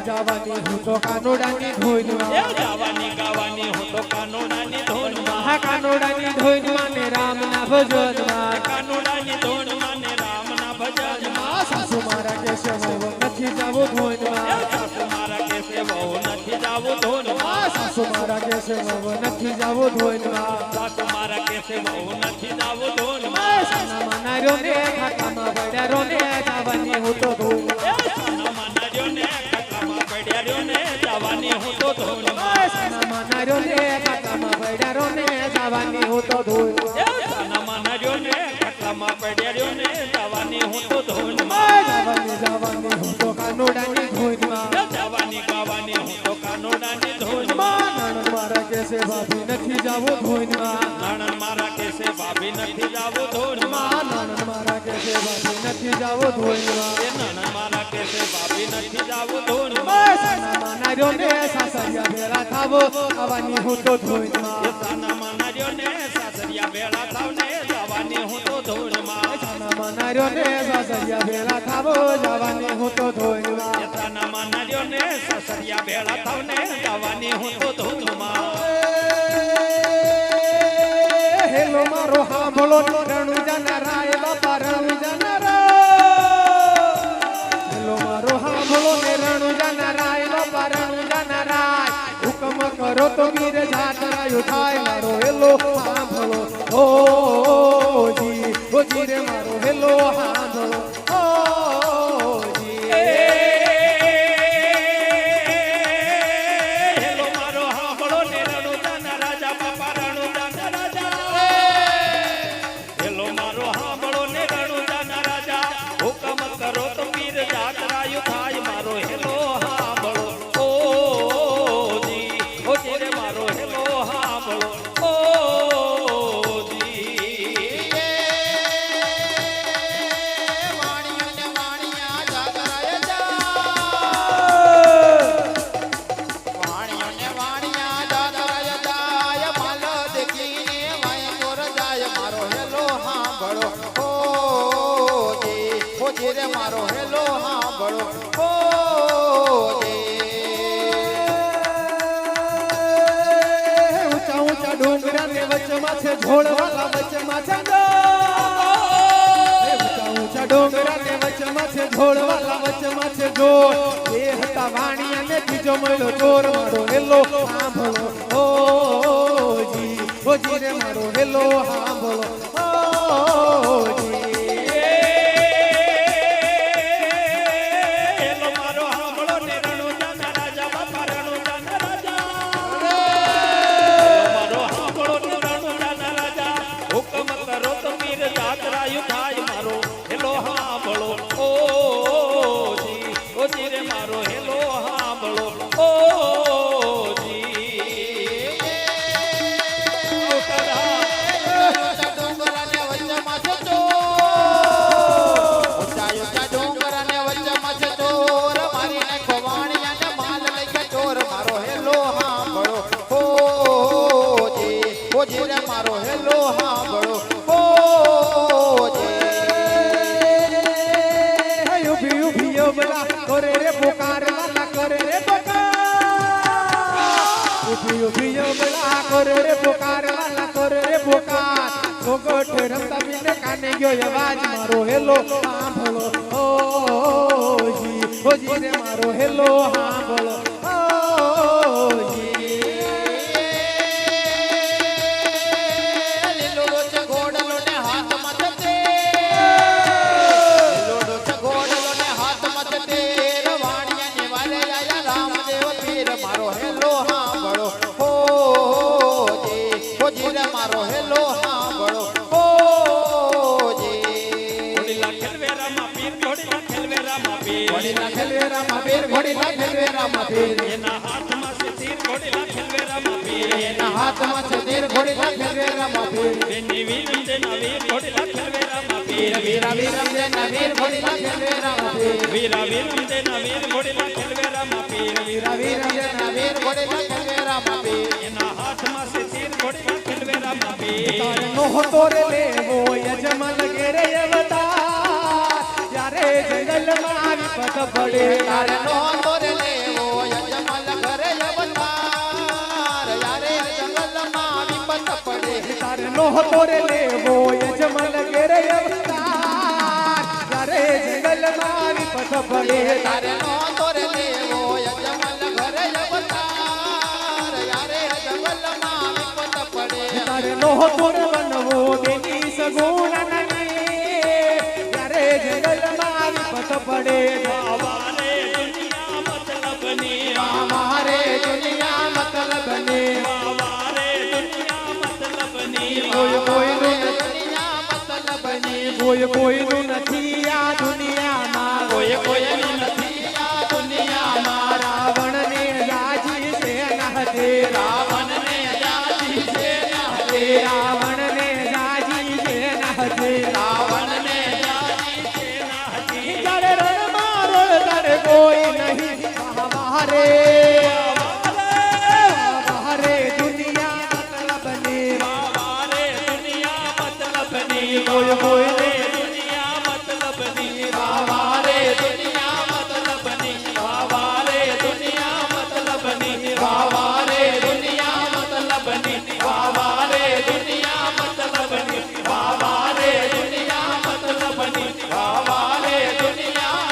જવાની હું તો કાનોડાની ધોજમાં. એ જવાની ગાવાની હું તો કાનોડાની ધૂનમાં. હા કાનોડાની ધોજમાં ને રામના ભજનમાં. કાનોડાની ધૂનમાં ને રામના ભજનમાં. સાસુ મારા કેસે વહુ નથી જાવું એ ધોજમાં. સાસુ મારા કેસે બહુ નથી જાવું ધૂનમાં. સાસુ મારા કેસે વહુ નથી જાવું ધોજમાં. સાસુ મારા કેસે બહુ નથી જાવું ધૂનમાં. મના રહ્યો ને ખાટામાં પડ્યા રહ્યો ને જવાની હું તો ધોજમાં. એ સાના માના જો ને ખાટલામાં પડ્યા જો ને જવાની હું તો ધૂનમાં. મના રહ્યો ને ખાટામાં પડ્યા રહ્યો ને જવાની હું તો ધોજમાં. એ સાના માના જો ને ખાટલામાં પડ્યા જો ને જવાની હું તો ધૂનમાં. જવાની હું તો કાનોડાની ધોજમાં. એ જવાની ગાવાની હું તો કાનોડાની ધૂનમાં. નણંદ મારા કેસે ભાભી નથી જાવું ધોજમાં. નણંદ મારા કેસે ભાભી નથી જાવું ધૂનમાં. નણંદ મારા કેસે ભાભી નથી જાવું ધોજમાં. એ નણંદ મારા કેસે ભાભી નથી જાવું ધૂનમાં. મના રહ્યો ને સાસરિયા ભેળા થાવો આવવાની હું તો ધોજમાં. એ સાના માના જો ને સાસરિયા ભેળા થાવ ને જવાની હું તો ધૂનમાં. મના રહ્યો ને સાસરિયા ભેળા થાવો જવાની હું તો ધોજમાં. એ સાના માના જો ને સાસરિયા ભેળા થાવ ને જવાની હું તો ધૂનમાં. હેલો મારો હાંભળો રણુજાના રાય બાપા રણુજાના રાય. હેલો મારો હાંભળો ને રણુજાના રાય બાપા રણુજાના રાય. હુકમ કરો તો વીર જાતરાયું થાય. મારો હેલો હાંભળો જી રે મારો હેલો હાંભળો જી. હેલો મારો હાંભળો ને રણુજાના રાજા બાપા રણુજાના રાજા. હેલો મારો હાંભળો ને રણુજાના રાજા. હુકમ કરો તો વીર જાતરાયું થાય. મારો હેલો હાંભળો જી રે મારો હેલો હાંભળો જી. વાણિયા ને વાણિયા જાગરાય જા. વાણિયા ને વાણિયા જાગરાય જાય. માલ દેખીને વાય કોર જાય. મારો હેલો હાંભળો જી રે મારો હેલો હાંભળો ઊંચા ઊંચા ડુંગરા ને વચમાં છે ઝોડવાલા વચમાં છે ઊંચા ઊંચા ડુંગરા ને વચમાં છે જોડવાલા વચમાં છે જોડ એ હતા વાણિયા ને બીજો મળ્યો ચોર મારો હેલો સાંભળો ઓજી ઓજી રે મારો હેલો સાંભળો ઓજી કાને ગયો અવાજ મારો હેલો સાંભળો ઓજી ઓજી રે મારો હેલો સાંભળો ઓજી લીલો છે ઘોડલો ને હાથમાં છે લીલો છે ઘોડલો ને હાથમાં છે વાણિયા ને વાલે આયા રામદેવ પીર મારો હેલો સાંભળો ઓજી રે મારો હેલો સાંભળો ઘોડીલા ખેલવેરામાં પીર ઘોડીલા ખેલવેરામાં પીર એના હાથમાં છે તીર ઘોડીલા ખેલવેરામાં પીર એના હાથમાં છે તીર ઘોડીલા ખેલવેરામાં પીર એની વીર તેના વીર ઘોડીલા ખેલવેરામાં પીર વીરા વીરા તેના વીર ઘોડીલા ખેલવેરામાં પીર વીરા વીર તેના વીર ઘોડીલા ખેલવેરામાં પીર વીરા વીરા તેના વીર ઘોડીલા ખેલવેરામાં પીર એના હાથમાં છે તીર ઘોડીલા ખેલવેરામાં પીર તારે નો હતો રે લેવો યજમાન ઘેરે અવતાર ત્યારે જંગલમાં વિપત પડે તારે નો તોર લેવો યજમાન ઘરે અવતાર યારે જંગલમાં વિપત પડે તારે નો હતો રે લેવો યજમાન ઘેરે અવતાર ત્યારે જંગલમાં વિપત પડે તારે નો તોર લેવો યજમાન ઘરે અવતાર યારે જંગલમાં વિપત પડે તારે નો હતો રે બનવો બેની સગુણ ત્યારે જંગલમાં વિપત પડે વારે દુનિયા મતલબની અમારે દુનિયા મતલબની વારે દુનિયા મતલબની કોઈ કોઈનું દુનિયા મતલબની કોઈ કોઈનું નથી આ દુનિયામાં કોઈ કોઈનું નથી આ દુનિયામાં રાવણને રાજી છે નહતે રાવણને જાતિ છે નહતે રાવણને રાજી છે નહતે રાવણને જાતિ છે નહતે તારે રણમાં રણ તારે કોઈ નહીં મારે મારે દુનિયા મતલબની વારે દુનિયા મતલબની કોઈ કોઈને દુનિયા મતલબની વારે દુનિયા મતલબની વારે દુનિયા મતલબની વારે દુનિયા મતલબની વારે દુનિયા મતલબની વારે દુનિયા મતલબની વારે દુનિયા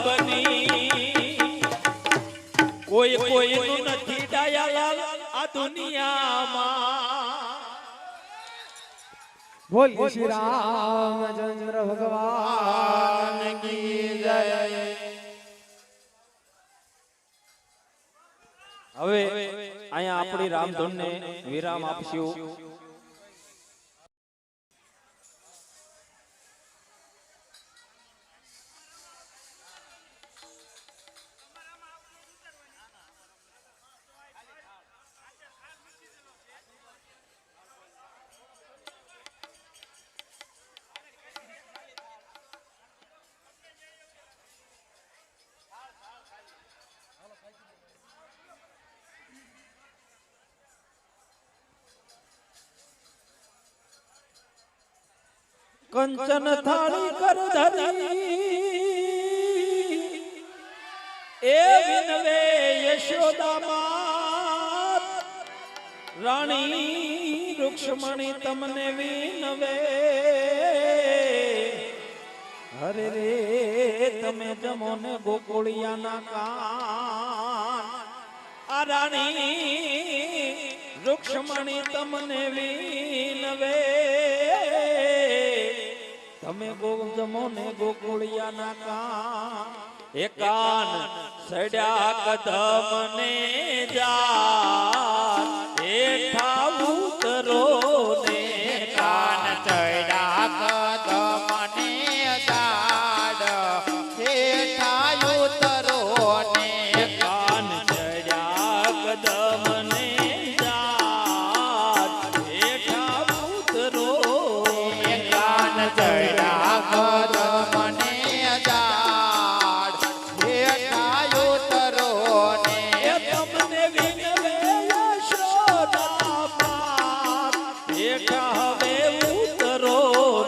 મતલબની કોઈ કોઈનું નથી ડાયાલાલ આ દુનિયામાં બોલ શ્રી રામચંદ્ર ભગવાન કી જય હવે અહીંયા આપણી રામધૂનને વિરામ આપશું. કંચન થાળી કર ધરી એ વિનવે યશોદા માત રાણી રૂક્ષ્મણી તમને વિનવે હરે રે તમે જમો ને ગોકુળિયાના કાન આ રાણી રૂક્ષ્મણી તમને વિનવે તમે જમો ને ગોકુળિયાના કાન એ કાન સડ્યા કદમ ને જા હેઠા ઉતરો ને કાન ચડ્યા કદમ ને દાડ હેઠા ઉતરો ને કાન ચડ્યા કદમ ને જા હેઠા ઉતરો ને કાન ચડ્યા કદમ ને દાડ હેઠા ઉતરો ને તમને વિનવે યશોદા પાત હેઠા હવે ઉતરો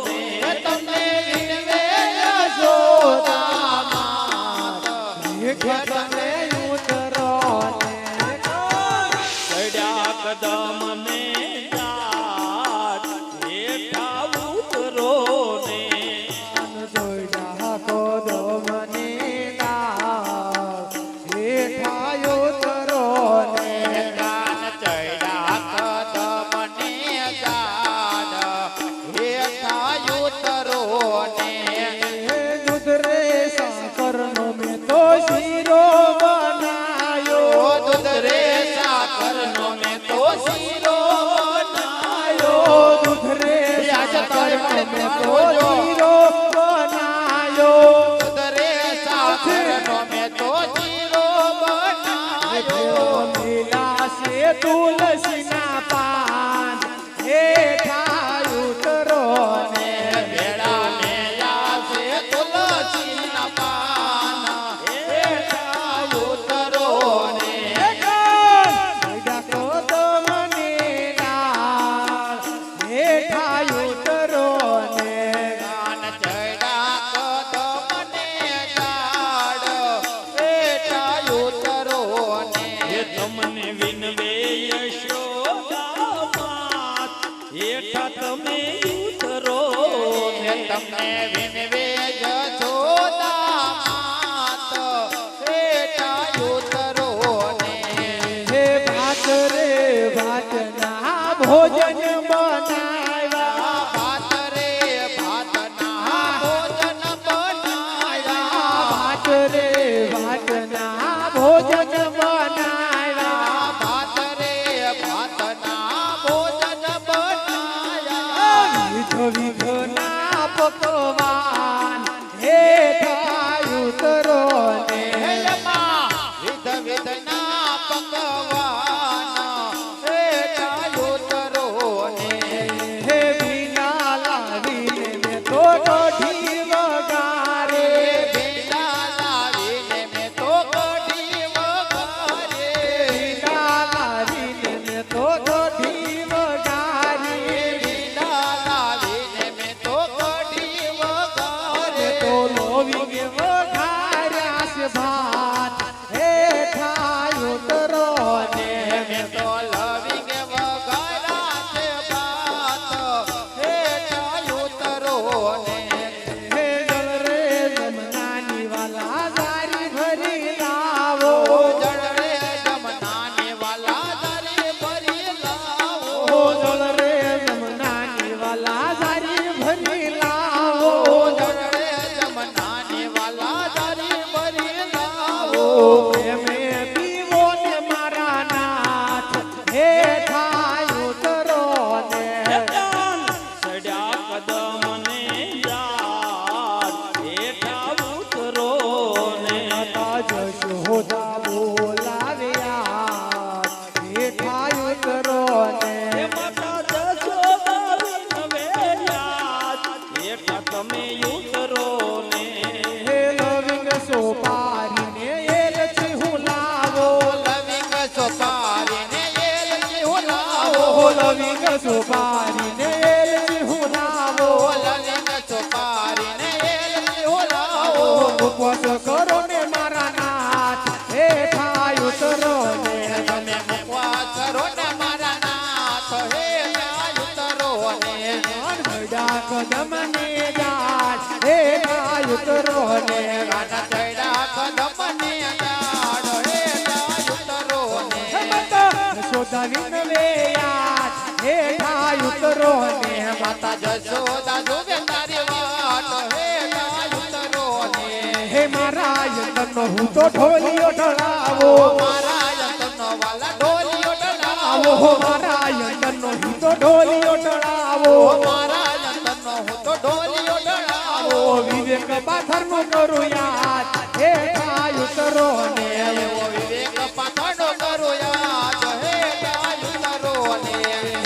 ને તમને વિનવે યશોદા માત તમે ઉતરો ને ચડ્યા કદમ ને જાત હેઠા ઉતરો ને જોઈડા કોદમને લાવ હેઠા ઉતરો ને કાન ચડ્યા કદમ ને દાડ હેઠા ઉતરો ને હે દૂધ રે સાકરનો મેં તો શીરો બનાયો દૂધ રે સાકરનો મેં તો શીરો બનાયો દૂધ રે સાકરનો મેં તો શીરો બનાયો દૂધ રે સાકરનો મેં તો શીરો બનાયો લીલા છે તુલસીના પાન હેઠા ઉતરો ને ભેળા મેલા છે તુલસીના પાન હેઠા ઉતરો ને જોઈડા કોદમને લાવ હેઠા ઉતરો ને કાન ચડ્યા કદમ ને દાડ હેઠા ઉતરો ને એ તમને વિનવે યશોદા માત હેઠા તમે ઉતરો ને તમને વિનવે યશોદા માત હેઠા ઉતરો ને હે ભાત રે ભાતના ભોજન બનાવ્યા ભાત રે ભાતના ભોજન બનાવ્યા ભાત રે ભાતના ભોજન બનાવ્યા ભાત રે ભાતના ભોજન બનાવ્યા વિધ વિધના પકવાન હેઠા ઉતરો ને હેલમાં વિધ વિધના પકવાન હેઠા ઉતરો ને હે બીના લાવીને મેં તો કઢી વગારે ભીંડા લાવીને મેં તો કઢી વઘારે બીના લાવીને મેં તો કઢી વગારી ભીંડા લાવીને મેં તો કઢી વઘારે તો લોવીને વઘાર્યા છે ભાત હેઠા ઉતરો ને મેં તો લવિંગ વઘાર્યા છે ભાત હેઠા ઉતરો ને હે જળ રે જમનાની વાલા જારી ભરી લાવો જળ રે જમનાને વાલા તારે ભરી લાવો ઓ જળ રે જમનાની વાલા જારી ભરી લાવો જળ રે જમનાને વાલા તારે ભરી ઓ લાવો પ્રેમે પીવો ને મારા નાથ હેઠા ઉતરો ને સડ્યા કદમ ને જાત હેઠા ઉતરો ને માતા જશોદા બોલાવ્યા હેઠા ઉતરો ને હે માતા જશોદા વિનવે યાદ હેઠા તમે ઉતરો ને હે લવિંગ સોપારીને એલચી હું લાવો લવિંગ સોપારીને એલચી હુલાવો ઓ લવિંગ સોપારીને એલચી હું લાવો લવિંગ સોપારીને એલચી હુલાવો ઉપવાસ કરો ને મારા નાથ હેઠા ઉતરો ને તમે મુકવાસ કરો ને મારા નાથ હે ઉતરો ને કદમ ને જા હે ઉતરો ને ગાના ચડ્યા કદમને ડાળ હે ઉતરો ને યશોદાની નવે યાદ હે ઉતરો ને માતા જશોદા જોવે તારી વાટ હે ઉતરો ને હે મારા યંતરનો હું તો ઢોલિયો ઢળાવો મારા યંતરનો વાલા ઢોલિયો આવો ઢળાવો મારા યંતરનો હું તો ઢોલિયો ઢળાવો મારા યંતરનો હું તો ઢોલિયો ઢળાવો ઓ વિવેક પાથરનો કરું યાદ હે ઉતરો ને એવો વિવેક પાથરનો કરું યાદ હે ઉતરો ને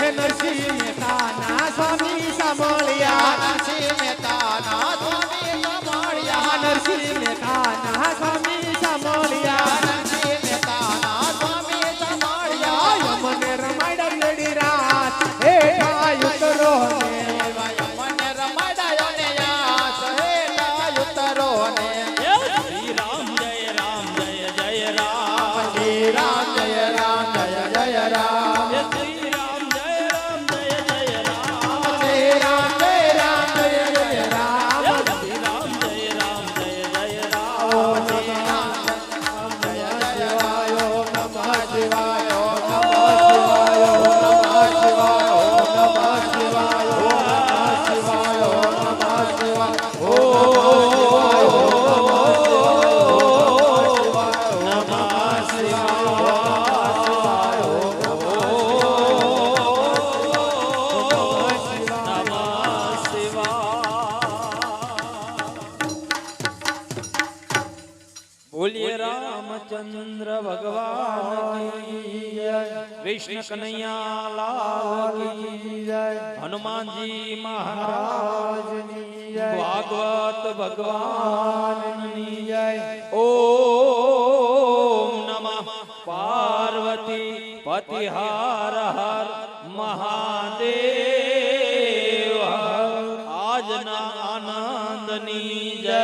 હે નરસિંહ મહેતાના સ્વામી સાંભળ્યા નરસિંહ મહેતાના સ્વામી સાંભળ્યા નરસિંહ મહેતાના સ્વામી સાંભળ્યા નરસિંહ મહેતાના સ્વામી સાંભળ્યા મને રમાડા લડી રાત હે ઉતરો ને મને રમાડાયો ને યાસ હે ઉતરો ને શ્રી રામ જય રામ જય જય રામ શ્રી રામ જય રામ જય જય રામ શ્રી રામ જય રામ જય જય રામ શ્રી રામ જય રામ જય જય રામ શ્રી રામ જય રામ જય જય રામ શ્રી રામ જય જય રામ નમઃ શિવાય નમઃ શિવાય નમઃ શિવાય બોલીએ રામચંદ્ર ભગવાન કી જય કૃષ્ણ કનૈયા લાલ કી જય હનુમાનજી મહારાજની જય ભાગવત ભગવાનની જય ઓમ નમઃ પાર્વતી પતિ હર હર મહાદેવ આજના આનંદની જય